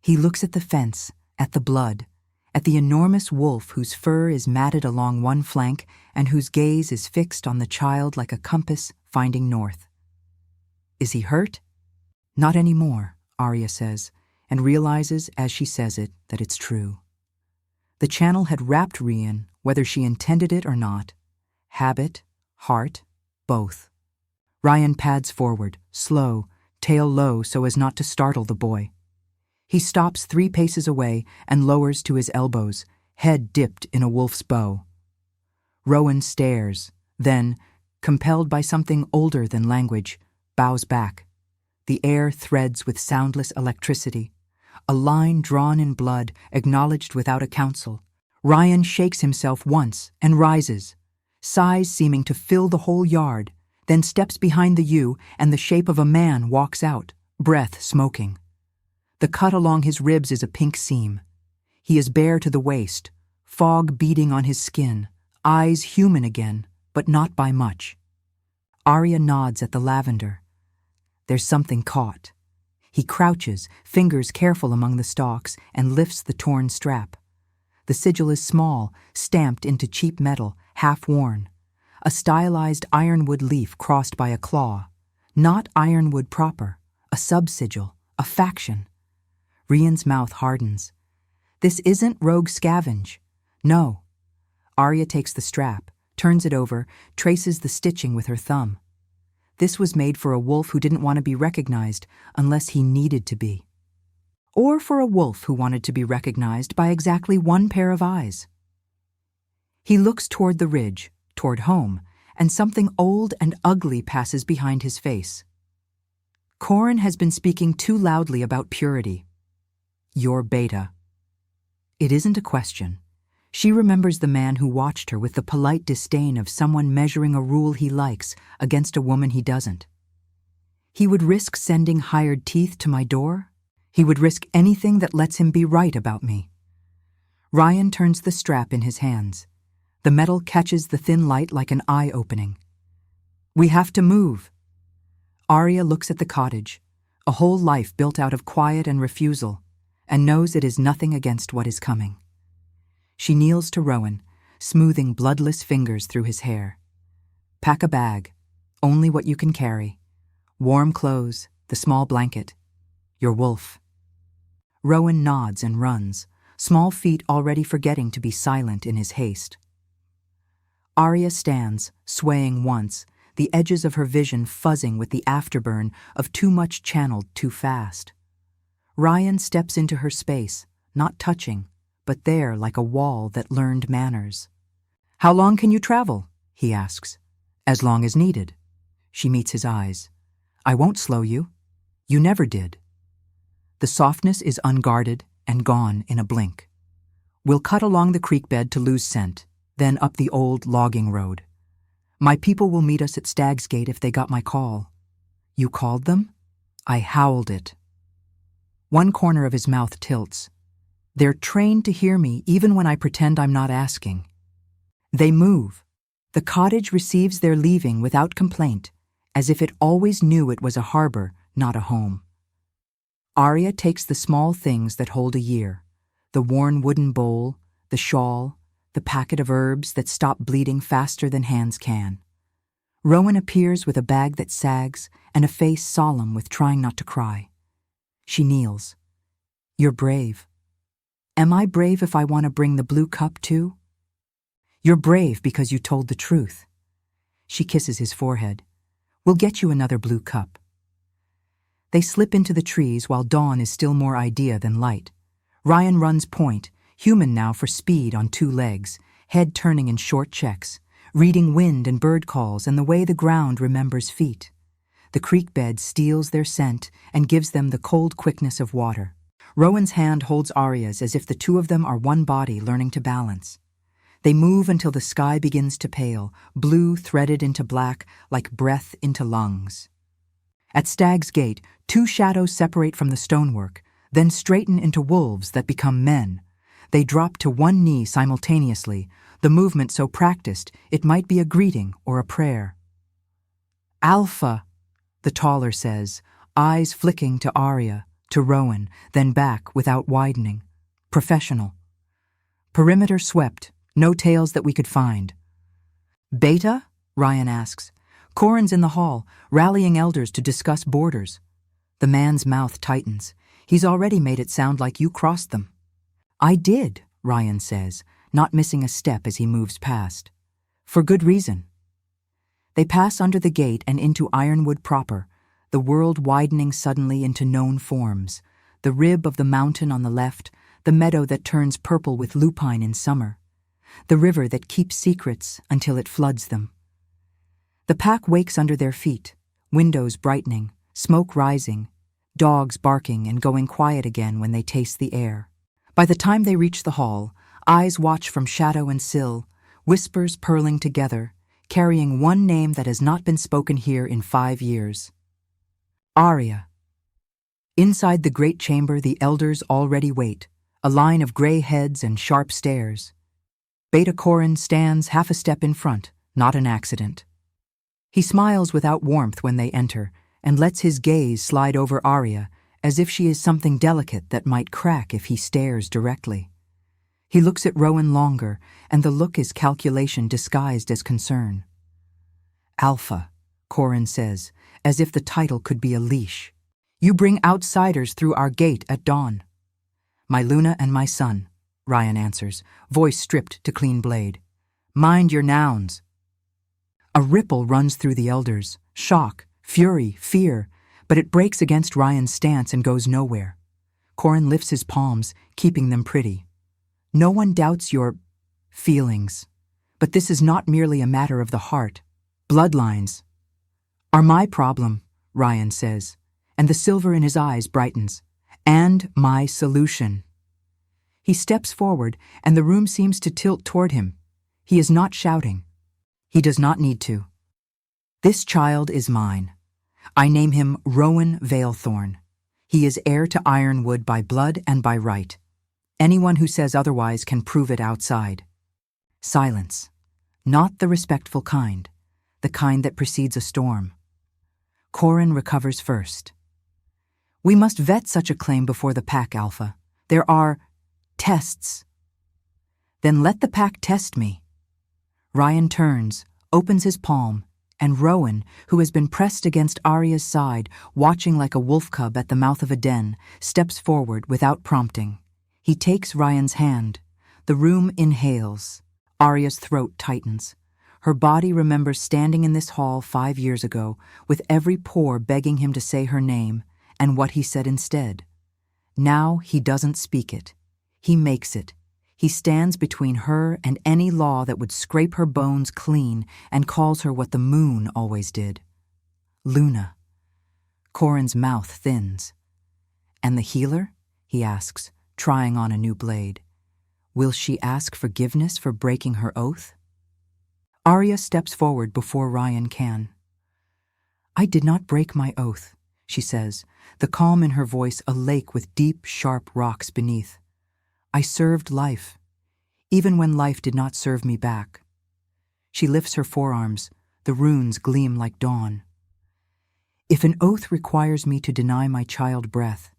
S1: He looks at the fence, at the blood, at the enormous wolf whose fur is matted along one flank and whose gaze is fixed on the child like a compass finding north. Is he hurt? Not anymore, Aria says, and realizes as she says it that it's true. The channel had wrapped Rian, whether she intended it or not. Habit, heart, both. Rian pads forward, slow, tail low so as not to startle the boy. He stops 3 paces away and lowers to his elbows, head dipped in a wolf's bow. Rowan stares, then, compelled by something older than language, bows back. The air threads with soundless electricity. A line drawn in blood, acknowledged without a counsel. Rian shakes himself once and rises, sighs seeming to fill the whole yard, then steps behind the yew and the shape of a man walks out, breath smoking. The cut along his ribs is a pink seam. He is bare to the waist, fog beading on his skin, eyes human again, but not by much. Aria nods at the lavender. There's something caught. He crouches, fingers careful among the stalks, and lifts the torn strap. The sigil is small, stamped into cheap metal, half-worn. A stylized ironwood leaf crossed by a claw. Not ironwood proper, a sub-sigil, a faction. Rian's mouth hardens. This isn't rogue scavenge. No. Aria takes the strap, turns it over, traces the stitching with her thumb. This was made for a wolf who didn't want to be recognized unless he needed to be. Or for a wolf who wanted to be recognized by exactly one pair of eyes. He looks toward the ridge, toward home, and something old and ugly passes behind his face. Corin has been speaking too loudly about purity. You're beta. It isn't a question. She remembers the man who watched her with the polite disdain of someone measuring a rule he likes against a woman he doesn't. He would risk sending hired teeth to my door? He would risk anything that lets him be right about me. Rian turns the strap in his hands. The metal catches the thin light like an eye opening. We have to move. Aria looks at the cottage, a whole life built out of quiet and refusal, and knows it is nothing against what is coming. She kneels to Rowan, smoothing bloodless fingers through his hair. Pack a bag, only what you can carry. Warm clothes, the small blanket. Your wolf. Rowan nods and runs, small feet already forgetting to be silent in his haste. Aria stands, swaying once, the edges of her vision fuzzing with the afterburn of too much channeled too fast. Rian steps into her space, not touching, but there like a wall that learned manners. How long can you travel? He asks. As long as needed. She meets his eyes. I won't slow you. You never did. The softness is unguarded and gone in a blink. We'll cut along the creek bed to lose scent, then up the old logging road. My people will meet us at Stag's Gate if they got my call. You called them? I howled it. One corner of his mouth tilts. They're trained to hear me even when I pretend I'm not asking. They move. The cottage receives their leaving without complaint, as if it always knew it was a harbor, not a home. Aria takes the small things that hold a year, the worn wooden bowl, the shawl, the packet of herbs that stop bleeding faster than hands can. Rowan appears with a bag that sags and a face solemn with trying not to cry. She kneels. You're brave. Am I brave if I want to bring the blue cup too? You're brave because you told the truth. She kisses his forehead. We'll get you another blue cup. They slip into the trees while dawn is still more idea than light. Rian runs point, human now for speed on two legs, head turning in short checks, reading wind and bird calls and the way the ground remembers feet. The creek bed steals their scent and gives them the cold quickness of water. Rowan's hand holds Aria's as if the two of them are one body learning to balance. They move until the sky begins to pale, blue threaded into black like breath into lungs. At Stag's Gate, two shadows separate from the stonework, then straighten into wolves that become men. They drop to one knee simultaneously, the movement so practiced it might be a greeting or a prayer. Alpha, the taller says, eyes flicking to Aria, to Rowan, then back without widening. Professional. Perimeter swept, no tails that we could find. Beta? Rian asks. Corin's in the hall, rallying elders to discuss borders. The man's mouth tightens. He's already made it sound like you crossed them. I did, Rian says, not missing a step as he moves past. For good reason. They pass under the gate and into Ironwood proper, the world widening suddenly into known forms, the rib of the mountain on the left, the meadow that turns purple with lupine in summer, the river that keeps secrets until it floods them. The pack wakes under their feet, windows brightening, smoke rising, dogs barking and going quiet again when they taste the air. By the time they reach the hall, eyes watch from shadow and sill, whispers purling together, carrying one name that has not been spoken here in 5 years. Aria. Inside the great chamber the elders already wait, a line of grey heads and sharp stares. Beta Corin stands half a step in front, not an accident. He smiles without warmth when they enter, and lets his gaze slide over Aria, as if she is something delicate that might crack if he stares directly. He looks at Rowan longer, and the look is calculation disguised as concern. Alpha, Corin says, as if the title could be a leash. You bring outsiders through our gate at dawn. My Luna and my son, Rian answers, voice stripped to clean blade. Mind your nouns. A ripple runs through the elders, shock, fury, fear, but it breaks against Rian's stance and goes nowhere. Corin lifts his palms, keeping them pretty. No one doubts your feelings, but this is not merely a matter of the heart. Bloodlines are my problem, Rian says, and the silver in his eyes brightens. And my solution. He steps forward, and the room seems to tilt toward him. He is not shouting. He does not need to. This child is mine. I name him Rowan Thorne. He is heir to Ironwood by blood and by right. Anyone who says otherwise can prove it outside. Silence. Not the respectful kind, the kind that precedes a storm. Corin recovers first. We must vet such a claim before the pack, Alpha. There are tests. Then let the pack test me. Rian turns, opens his palm, and Rowan, who has been pressed against Aria's side, watching like a wolf cub at the mouth of a den, steps forward without prompting. He takes Rian's hand. The room inhales. Aria's throat tightens. Her body remembers standing in this hall 5 years ago, with every pore begging him to say her name, and what he said instead. Now he doesn't speak it. He makes it. He stands between her and any law that would scrape her bones clean and calls her what the moon always did. Luna. Corin's mouth thins. And the healer? He asks, trying on a new blade. Will she ask forgiveness for breaking her oath? Aria steps forward before Rian can. I did not break my oath, she says, the calm in her voice a lake with deep, sharp rocks beneath. I served life, even when life did not serve me back. She lifts her forearms, the runes gleam like dawn. If an oath requires me to deny my child breath,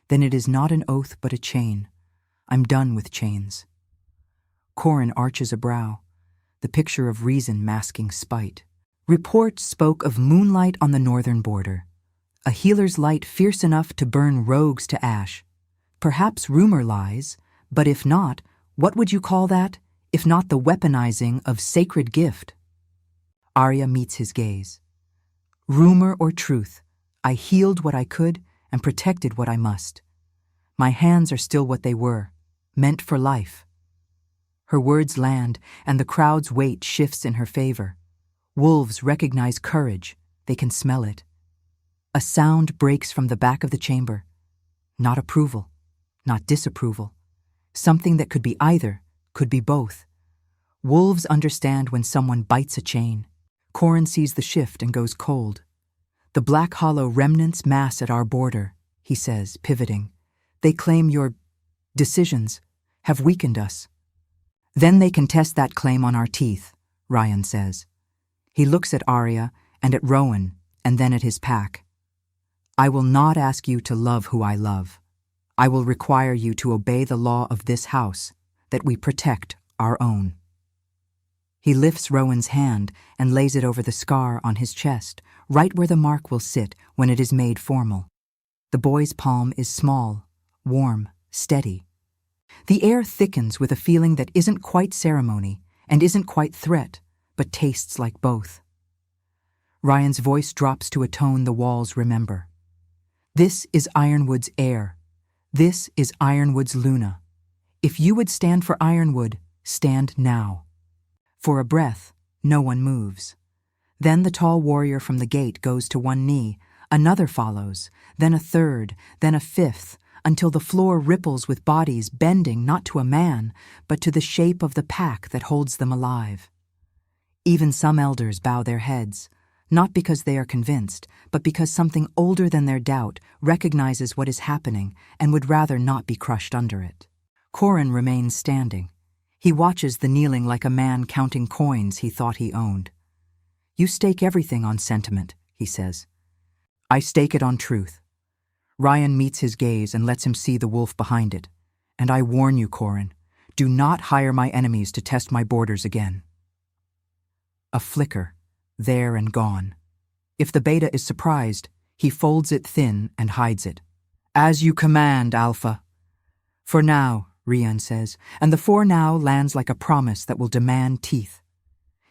S1: then it is not an oath but a chain. I'm done with chains. Corin arches a brow, the picture of reason masking spite. Reports spoke of moonlight on the northern border, a healer's light fierce enough to burn rogues to ash. Perhaps rumor lies, but if not, what would you call that, if not the weaponizing of sacred gift? Aria meets his gaze. Rumor or truth, I healed what I could and protected what I must. My hands are still what they were, meant for life. Her words land, and the crowd's weight shifts in her favor. Wolves recognize courage, they can smell it. A sound breaks from the back of the chamber. Not approval, not disapproval. Something that could be either, could be both. Wolves understand when someone bites a chain. Corin sees the shift and goes cold. The black hollow remnants mass at our border, he says, pivoting. They claim your decisions have weakened us. Then they can test that claim on our teeth, Rian says. He looks at Aria and at Rowan and then at his pack. I will not ask you to love who I love. I will require you to obey the law of this house, that we protect our own. He lifts Rowan's hand and lays it over the scar on his chest, right where the mark will sit when it is made formal. The boy's palm is small, warm, steady. The air thickens with a feeling that isn't quite ceremony and isn't quite threat, but tastes like both. Rian's voice drops to a tone the walls remember. This is Ironwood's heir. This is Ironwood's Luna. If you would stand for Ironwood, stand now. For a breath, no one moves. Then the tall warrior from the gate goes to one knee, another follows, then a third, then a fifth, until the floor ripples with bodies bending not to a man, but to the shape of the pack that holds them alive. Even some elders bow their heads, not because they are convinced, but because something older than their doubt recognizes what is happening and would rather not be crushed under it. Corin remains standing. He watches the kneeling like a man counting coins he thought he owned. You stake everything on sentiment, he says. I stake it on truth. Rian meets his gaze and lets him see the wolf behind it. And I warn you, Corin, do not hire my enemies to test my borders again. A flicker, there and gone. If the beta is surprised, he folds it thin and hides it. As you command, Alpha. For now, Rian says, and the for now lands like a promise that will demand teeth.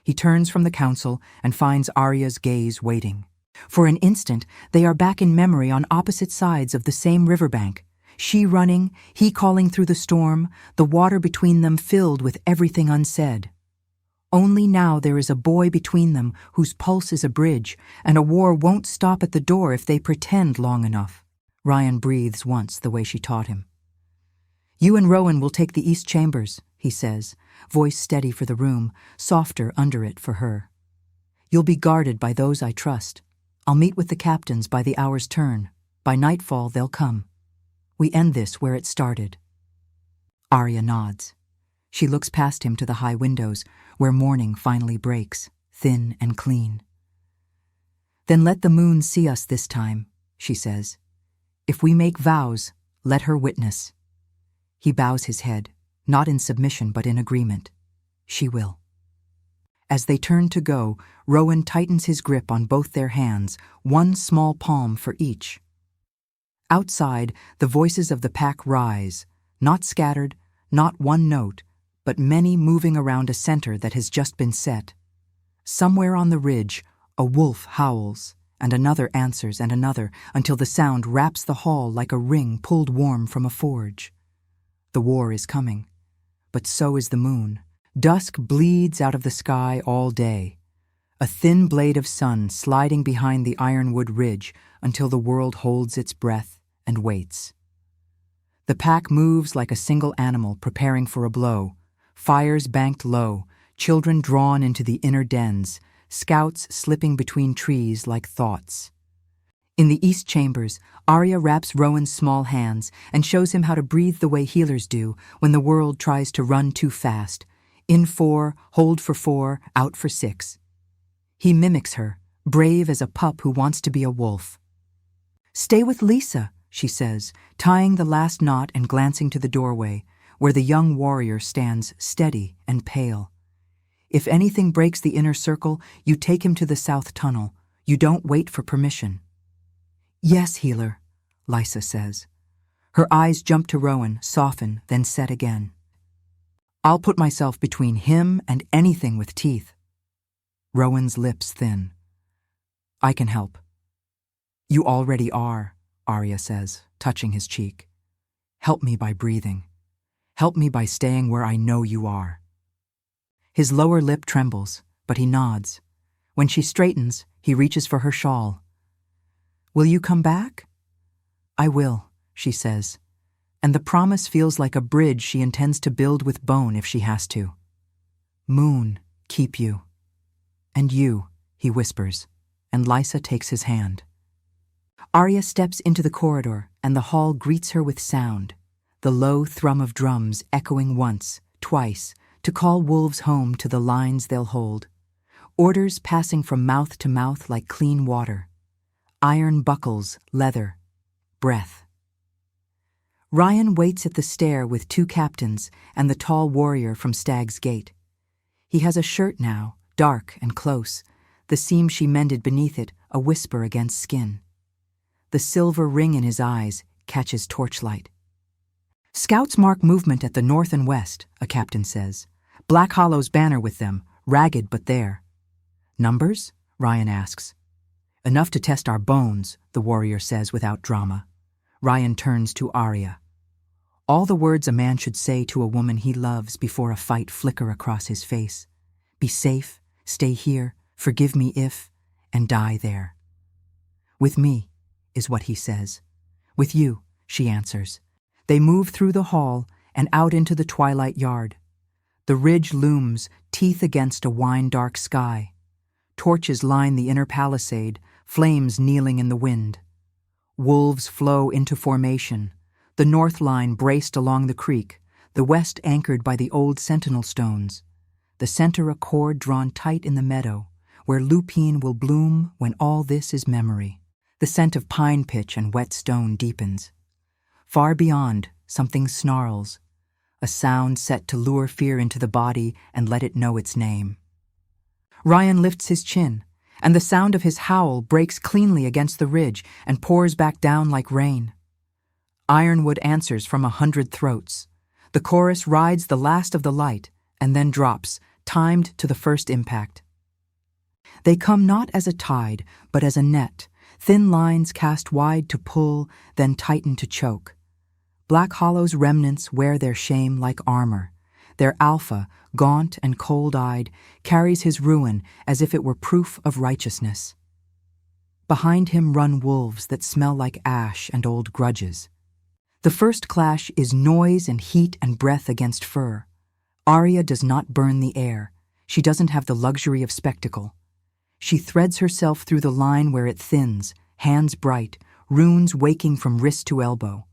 S1: He turns from the council and finds Aria's gaze waiting. For an instant, they are back in memory on opposite sides of the same riverbank. She running, he calling through the storm, the water between them filled with everything unsaid. Only now there is a boy between them whose pulse is a bridge, and a war won't stop at the door if they pretend long enough. Rian breathes once the way she taught him. You and Rowan will take the east chambers, he says, voice steady for the room, softer under it for her. You'll be guarded by those I trust. I'll meet with the captains by the hour's turn. By nightfall, they'll come. We end this where it started." Aria nods. She looks past him to the high windows, where morning finally breaks, thin and clean. "Then let the moon see us this time," she says. "If we make vows, let her witness." He bows his head, not in submission but in agreement. She will. As they turn to go, Rowan tightens his grip on both their hands, one small palm for each. Outside, the voices of the pack rise, not scattered, not one note, but many moving around a center that has just been set. Somewhere on the ridge, a wolf howls, and another answers and another, until the sound wraps the hall like a ring pulled warm from a forge. The war is coming, but so is the moon. Dusk bleeds out of the sky all day, a thin blade of sun sliding behind the Ironwood ridge until the world holds its breath and waits. The pack moves like a single animal preparing for a blow, fires banked low, children drawn into the inner dens, scouts slipping between trees like thoughts. In the east chambers, Aria wraps Rowan's small hands and shows him how to breathe the way healers do when the world tries to run too fast. In 4, hold for 4, out for 6. He mimics her, brave as a pup who wants to be a wolf. "Stay with Lisa," she says, tying the last knot and glancing to the doorway, where the young warrior stands steady and pale. "If anything breaks the inner circle, you take him to the south tunnel. You don't wait for permission." "Yes, healer," Lysa says. Her eyes jump to Rowan, soften, then set again. "I'll put myself between him and anything with teeth." Rowan's lips thin. "I can help." "You already are," Aria says, touching his cheek. "Help me by breathing. Help me by staying where I know you are." His lower lip trembles, but he nods. When she straightens, he reaches for her shawl. "Will you come back?" "I will," she says, and the promise feels like a bridge she intends to build with bone if she has to. "Moon, keep you." "And you," he whispers, and Lysa takes his hand. Aria steps into the corridor, and the hall greets her with sound, the low thrum of drums echoing once, twice, to call wolves home to the lines they'll hold. Orders passing from mouth to mouth like clean water. Iron buckles, leather, breath. Rian waits at the stair with 2 captains and the tall warrior from Stag's Gate. He has a shirt now, dark and close, the seam she mended beneath it a whisper against skin. The silver ring in his eyes catches torchlight. "Scouts mark movement at the north and west," a captain says. "Black Hollow's banner with them, ragged but there." "Numbers?" Rian asks. "Enough to test our bones," the warrior says without drama. Rian turns to Aria. All the words a man should say to a woman he loves before a fight flicker across his face. "Be safe, stay here, forgive me if," and die there. "With me," is what he says. "With you," she answers. They move through the hall and out into the twilight yard. The ridge looms, teeth against a wine-dark sky. Torches line the inner palisade, flames kneeling in the wind. Wolves flow into formation, the north line braced along the creek, the west anchored by the old sentinel stones, the center a cord drawn tight in the meadow, where lupine will bloom when all this is memory. The scent of pine pitch and wet stone deepens. Far beyond, something snarls, a sound set to lure fear into the body and let it know its name. Rian lifts his chin, and the sound of his howl breaks cleanly against the ridge and pours back down like rain. Ironwood answers from 100 throats. The chorus rides the last of the light and then drops, timed to the first impact. They come not as a tide, but as a net, thin lines cast wide to pull, then tighten to choke. Black Hollow's remnants wear their shame like armor. Their alpha, gaunt and cold-eyed, carries his ruin as if it were proof of righteousness. Behind him run wolves that smell like ash and old grudges. The first clash is noise and heat and breath against fur. Aria does not burn the air. She doesn't have the luxury of spectacle. She threads herself through the line where it thins, hands bright, runes waking from wrist to elbow.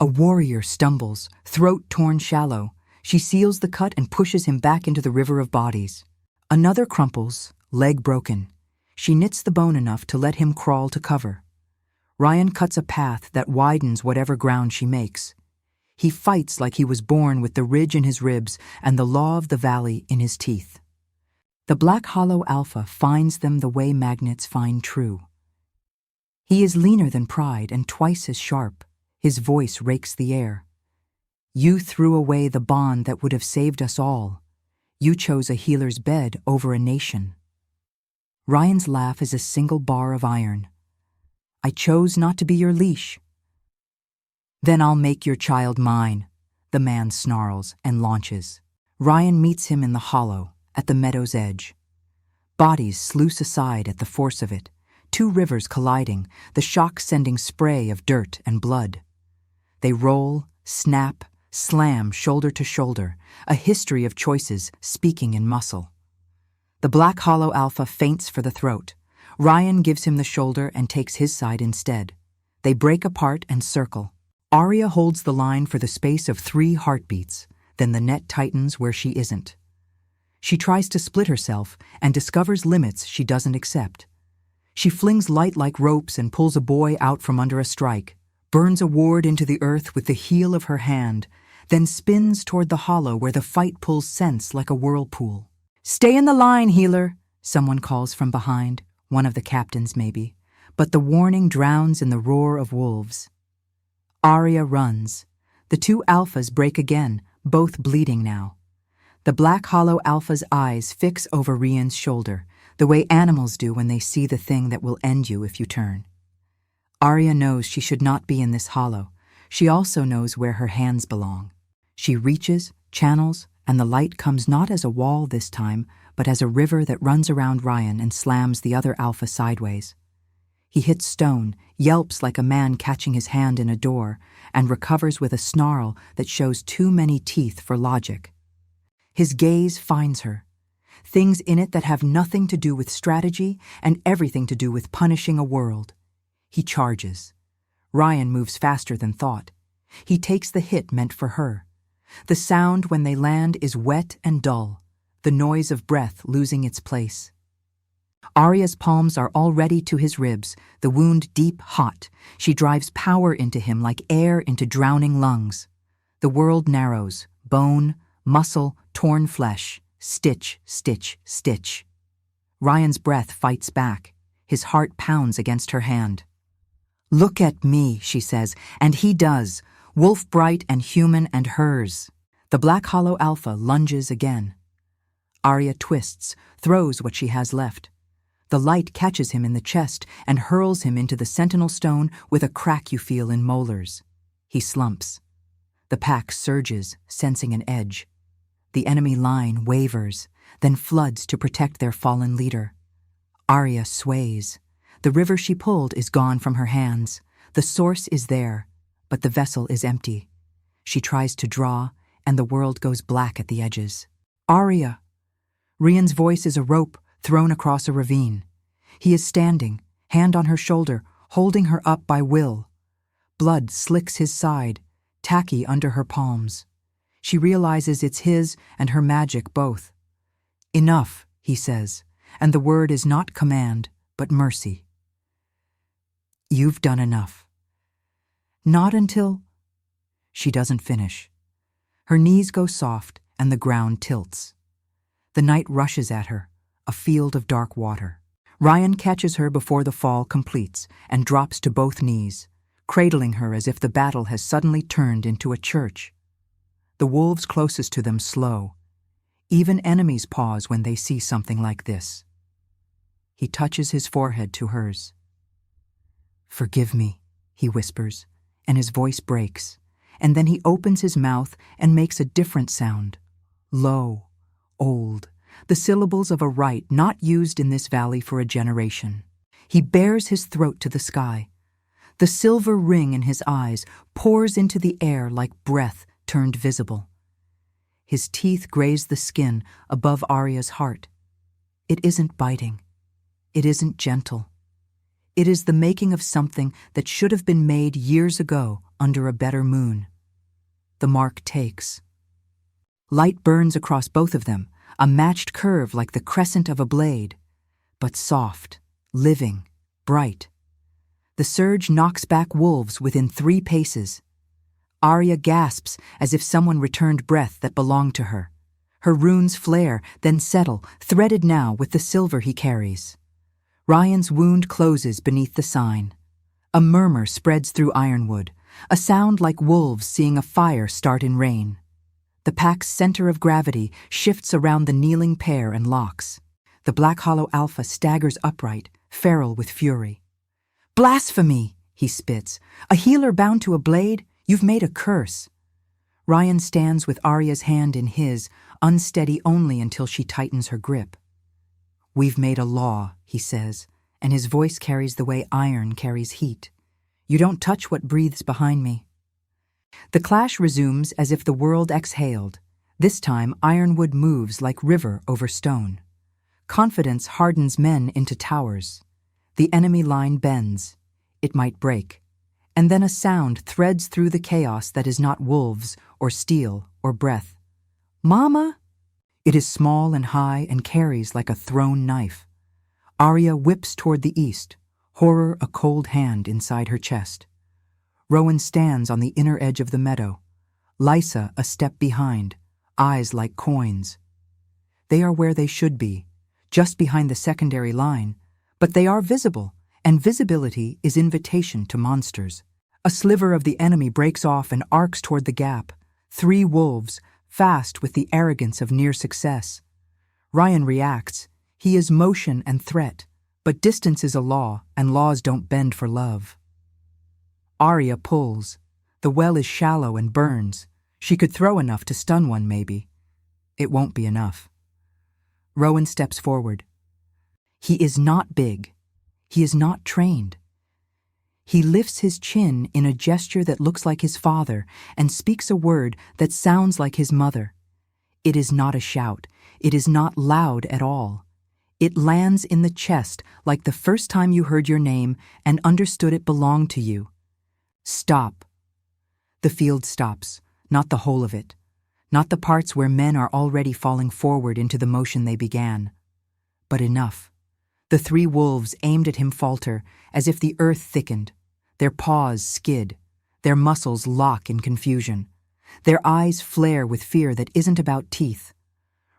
S1: A warrior stumbles, throat torn shallow. She seals the cut and pushes him back into the river of bodies. Another crumples, leg broken. She knits the bone enough to let him crawl to cover. Rian cuts a path that widens whatever ground she makes. He fights like he was born with the ridge in his ribs and the law of the valley in his teeth. The Black Hollow Alpha finds them the way magnets find true. He is leaner than pride and twice as sharp. His voice rakes the air. You threw away the bond that would have saved us all. You chose a healer's bed over a nation. Rian's laugh is a single bar of iron. I chose not to be your leash. Then I'll make your child mine, the man snarls and launches. Rian meets him in the hollow, at the meadow's edge. Bodies sluice aside at the force of it, two rivers colliding, the shock sending spray of dirt and blood. They roll, snap, slam shoulder to shoulder, a history of choices speaking in muscle. The Black Hollow Alpha feints for the throat. Rian gives him the shoulder and takes his side instead. They break apart and circle. Aria holds the line for the space of 3 heartbeats, then the net tightens where she isn't. She tries to split herself and discovers limits she doesn't accept. She flings light like ropes and pulls a boy out from under a strike, burns a ward into the earth with the heel of her hand, then spins toward the hollow where the fight pulls sense like a whirlpool. Stay in the line, healer, someone calls from behind, one of the captains maybe, but the warning drowns in the roar of wolves. Aria runs. The 2 alphas break again, both bleeding now. The Black Hollow Alpha's eyes fix over Rian's shoulder, the way animals do when they see the thing that will end you if you turn. Aria knows she should not be in this hollow. She also knows where her hands belong. She reaches, channels, and the light comes not as a wall this time, but as a river that runs around Rian and slams the other alpha sideways. He hits stone, yelps like a man catching his hand in a door, and recovers with a snarl that shows too many teeth for logic. His gaze finds her. Things in it that have nothing to do with strategy and everything to do with punishing a world. He charges. Rian moves faster than thought. He takes the hit meant for her. The sound when they land is wet and dull, the noise of breath losing its place. Aria's palms are already to his ribs, the wound deep hot. She drives power into him like air into drowning lungs. The world narrows, bone, muscle, torn flesh, stitch, stitch, stitch. Rian's breath fights back. His heart pounds against her hand. Look at me, she says, and he does, wolf bright and human and hers. The Black Hollow Alpha lunges again. Aria twists, throws what she has left. The light catches him in the chest and hurls him into the sentinel stone with a crack you feel in molars. He slumps. The pack surges, sensing an edge. The enemy line wavers, then floods to protect their fallen leader. Aria sways. The river she pulled is gone from her hands. The source is there, but the vessel is empty. She tries to draw, and the world goes black at the edges. Aria! Rian's voice is a rope thrown across a ravine. He is standing, hand on her shoulder, holding her up by will. Blood slicks his side, tacky under her palms. She realizes it's his and her magic both. Enough, he says, and the word is not command, but mercy. You've done enough. Not until... She doesn't finish. Her knees go soft and the ground tilts. The night rushes at her, a field of dark water. Rian catches her before the fall completes and drops to both knees, cradling her as if the battle has suddenly turned into a church. The wolves closest to them slow. Even enemies pause when they see something like this. He touches his forehead to hers. Forgive me, he whispers, and his voice breaks, and then he opens his mouth and makes a different sound. Low, old, the syllables of a rite not used in this valley for a generation. He bares his throat to the sky. The silver ring in his eyes pours into the air like breath turned visible. His teeth graze the skin above Aria's heart. It isn't biting. It isn't gentle. It is the making of something that should have been made years ago under a better moon. The mark takes. Light burns across both of them, a matched curve like the crescent of a blade, but soft, living, bright. The surge knocks back wolves within 3 paces. Aria gasps as if someone returned breath that belonged to her. Her runes flare, then settle, threaded now with the silver he carries. Rian's wound closes beneath the sign. A murmur spreads through Ironwood, a sound like wolves seeing a fire start in rain. The pack's center of gravity shifts around the kneeling pair and locks. The Black Hollow Alpha staggers upright, feral with fury. "Blasphemy!" he spits. "A healer bound to a blade? You've made a curse." Rian stands with Aria's hand in his, unsteady only until she tightens her grip. "We've made a law," he says, and his voice carries the way iron carries heat. "You don't touch what breathes behind me." The clash resumes as if the world exhaled. This time Ironwood moves like river over stone. Confidence hardens men into towers. The enemy line bends. It might break. And then a sound threads through the chaos that is not wolves or steel or breath. "Mama!" It is small and high and carries like a thrown knife. Aria whips toward the east, horror a cold hand inside her chest. Rowan stands on the inner edge of the meadow. Lysa a step behind, eyes like coins. They are where they should be, just behind the secondary line, but they are visible, and visibility is invitation to monsters. A sliver of the enemy breaks off and arcs toward the gap. 3 wolves, fast with the arrogance of near success. Rian reacts. He is motion and threat, but distance is a law, and laws don't bend for love. Aria pulls. The well is shallow and burns. She could throw enough to stun one, maybe. It won't be enough. Rowan steps forward. He is not big. He is not trained. He lifts his chin in a gesture that looks like his father and speaks a word that sounds like his mother. It is not a shout. It is not loud at all. It lands in the chest like the first time you heard your name and understood it belonged to you. Stop. The field stops, not the whole of it, not the parts where men are already falling forward into the motion they began. But enough. The 3 wolves aimed at him falter, as if the earth thickened. Their paws skid. Their muscles lock in confusion. Their eyes flare with fear that isn't about teeth.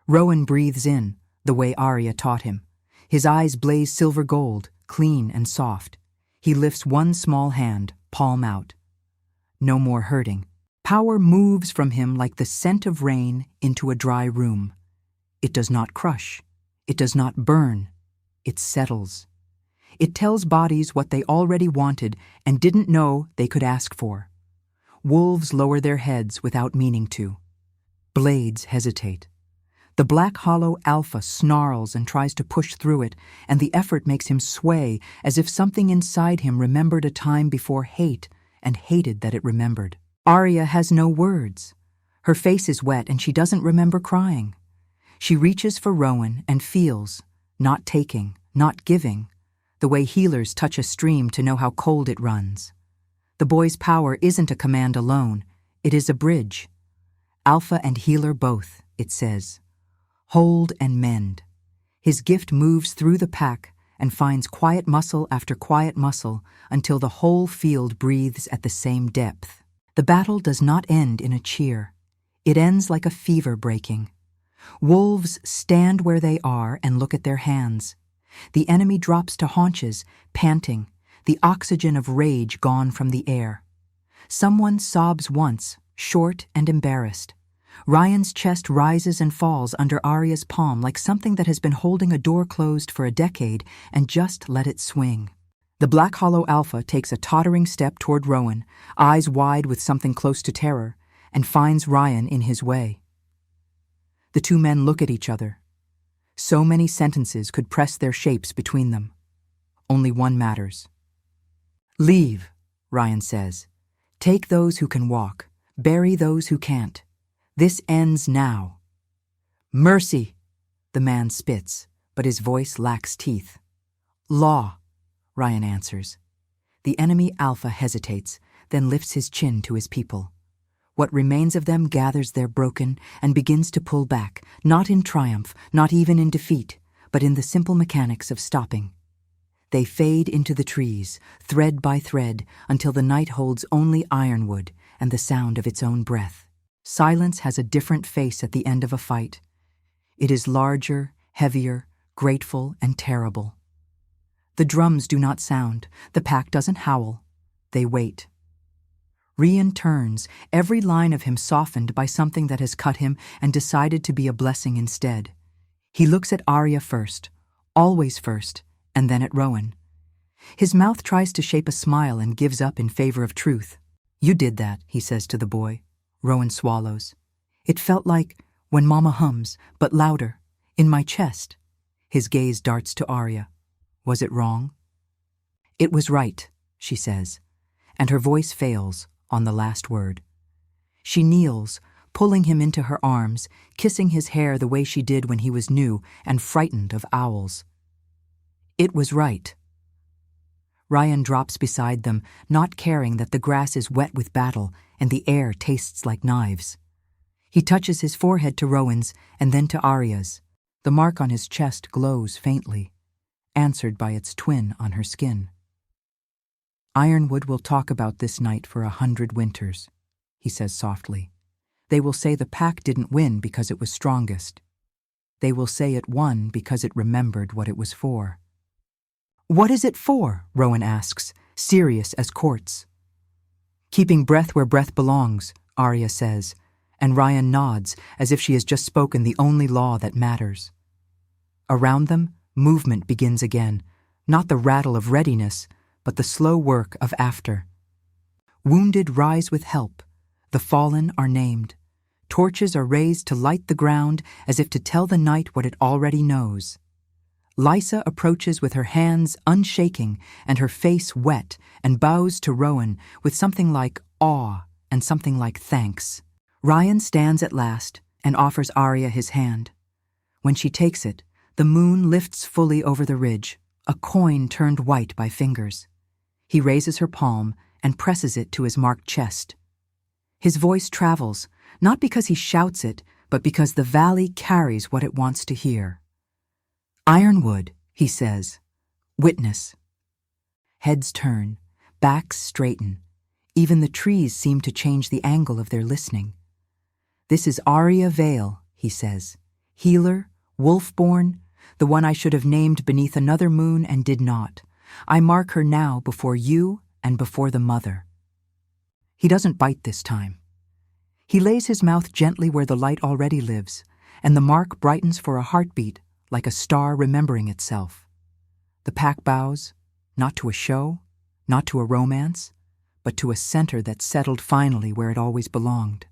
S1: Rowan breathes in, the way Aria taught him. His eyes blaze silver gold, clean and soft. He lifts one small hand, palm out. No more hurting. Power moves from him like the scent of rain into a dry room. It does not crush. It does not burn. It settles. It tells bodies what they already wanted and didn't know they could ask for. Wolves lower their heads without meaning to. Blades hesitate. The Black Hollow Alpha snarls and tries to push through it, and the effort makes him sway as if something inside him remembered a time before hate and hated that it remembered. Aria has no words. Her face is wet and she doesn't remember crying. She reaches for Rowan and feels, not taking, not giving, the way healers touch a stream to know how cold it runs. The boy's power isn't a command alone, it is a bridge. Alpha and healer both, it says. Hold and mend. His gift moves through the pack and finds quiet muscle after quiet muscle until the whole field breathes at the same depth. The battle does not end in a cheer. It ends like a fever breaking. Wolves stand where they are and look at their hands. The enemy drops to haunches, panting, the oxygen of rage gone from the air. Someone sobs once, short and embarrassed. Rian's chest rises and falls under Aria's palm like something that has been holding a door closed for a decade and just let it swing. The Black Hollow Alpha takes a tottering step toward Rowan, eyes wide with something close to terror, and finds Rian in his way. The 2 men look at each other. So many sentences could press their shapes between them. Only one matters. "Leave," Rian says. "Take those who can walk. Bury those who can't. This ends now." "Mercy," the man spits, but his voice lacks teeth. "Law," Rian answers. The enemy Alpha hesitates, then lifts his chin to his people. What remains of them gathers their broken and begins to pull back, not in triumph, not even in defeat, but in the simple mechanics of stopping. They fade into the trees, thread by thread, until the night holds only ironwood and the sound of its own breath. Silence has a different face at the end of a fight. It is larger, heavier, grateful, and terrible. The drums do not sound, the pack doesn't howl. They wait. Rian turns, every line of him softened by something that has cut him and decided to be a blessing instead. He looks at Aria first, always first, and then at Rowan. His mouth tries to shape a smile and gives up in favor of truth. You did that, he says to the boy. Rowan swallows. It felt like when Mama hums, but louder, in my chest. His gaze darts to Aria. Was it wrong? It was right, she says, and her voice fails on the last word. She kneels, pulling him into her arms, kissing his hair the way she did when he was new and frightened of owls. It was right. Rian drops beside them, not caring that the grass is wet with battle and the air tastes like knives. He touches his forehead to Rowan's and then to Aria's. The mark on his chest glows faintly, answered by its twin on her skin. Ironwood will talk about this night for 100 winters, he says softly. They will say the pack didn't win because it was strongest. They will say it won because it remembered what it was for. What is it for? Rowan asks, serious as quartz. Keeping breath where breath belongs, Aria says, and Rian nods as if she has just spoken the only law that matters. Around them, movement begins again, not the rattle of readiness, but the slow work of after. Wounded rise with help. The fallen are named. Torches are raised to light the ground as if to tell the night what it already knows. Lysa approaches with her hands unshaking and her face wet and bows to Rowan with something like awe and something like thanks. Rian stands at last and offers Aria his hand. When she takes it, the moon lifts fully over the ridge, a coin turned white by fingers. He raises her palm and presses it to his marked chest. His voice travels, not because he shouts it, but because the valley carries what it wants to hear. Ironwood, he says. Witness. Heads turn, backs straighten. Even the trees seem to change the angle of their listening. This is Aria Vale, he says. Healer, wolf-born, the one I should have named beneath another moon and did not. I mark her now before you and before the mother. He doesn't bite this time. He lays his mouth gently where the light already lives, and the mark brightens for a heartbeat, like a star remembering itself. The pack bows, not to a show, not to a romance, but to a center that settled finally where it always belonged.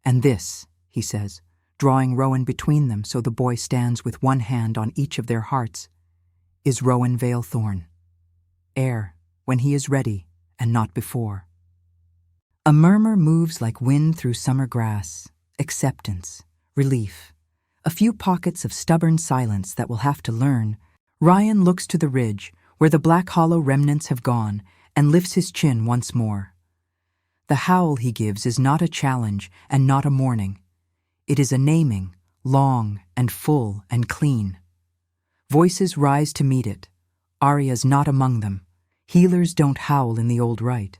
S1: And this, he says, drawing Rowan between them so the boy stands with one hand on each of their hearts, is Rowan Vale Thorne. Heir, when he is ready, and not before. A murmur moves like wind through summer grass, acceptance, relief, a few pockets of stubborn silence that will have to learn. Rian looks to the ridge, where the black hollow remnants have gone, and lifts his chin once more. The howl he gives is not a challenge and not a mourning. It is a naming, long and full and clean. Voices rise to meet it. Aria's not among them. Healers don't howl in the old rite.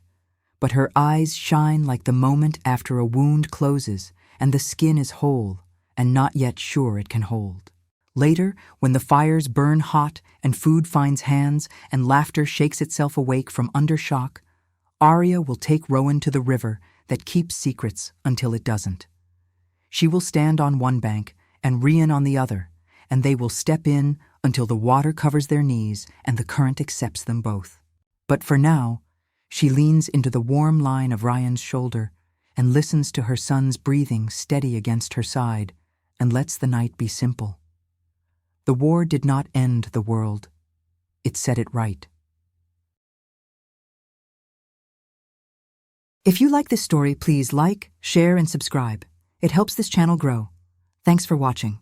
S1: But her eyes shine like the moment after a wound closes and the skin is whole and not yet sure it can hold. Later, when the fires burn hot and food finds hands and laughter shakes itself awake from undershock, Aria will take Rowan to the river that keeps secrets until it doesn't. She will stand on one bank and Rian on the other, and they will step in until the water covers their knees and the current accepts them both. But for now, she leans into the warm line of Rian's shoulder and listens to her son's breathing steady against her side and lets the night be simple. The war did not end the world. It set it right. If you like this story, please like, share, and subscribe. It helps this channel grow. Thanks for watching.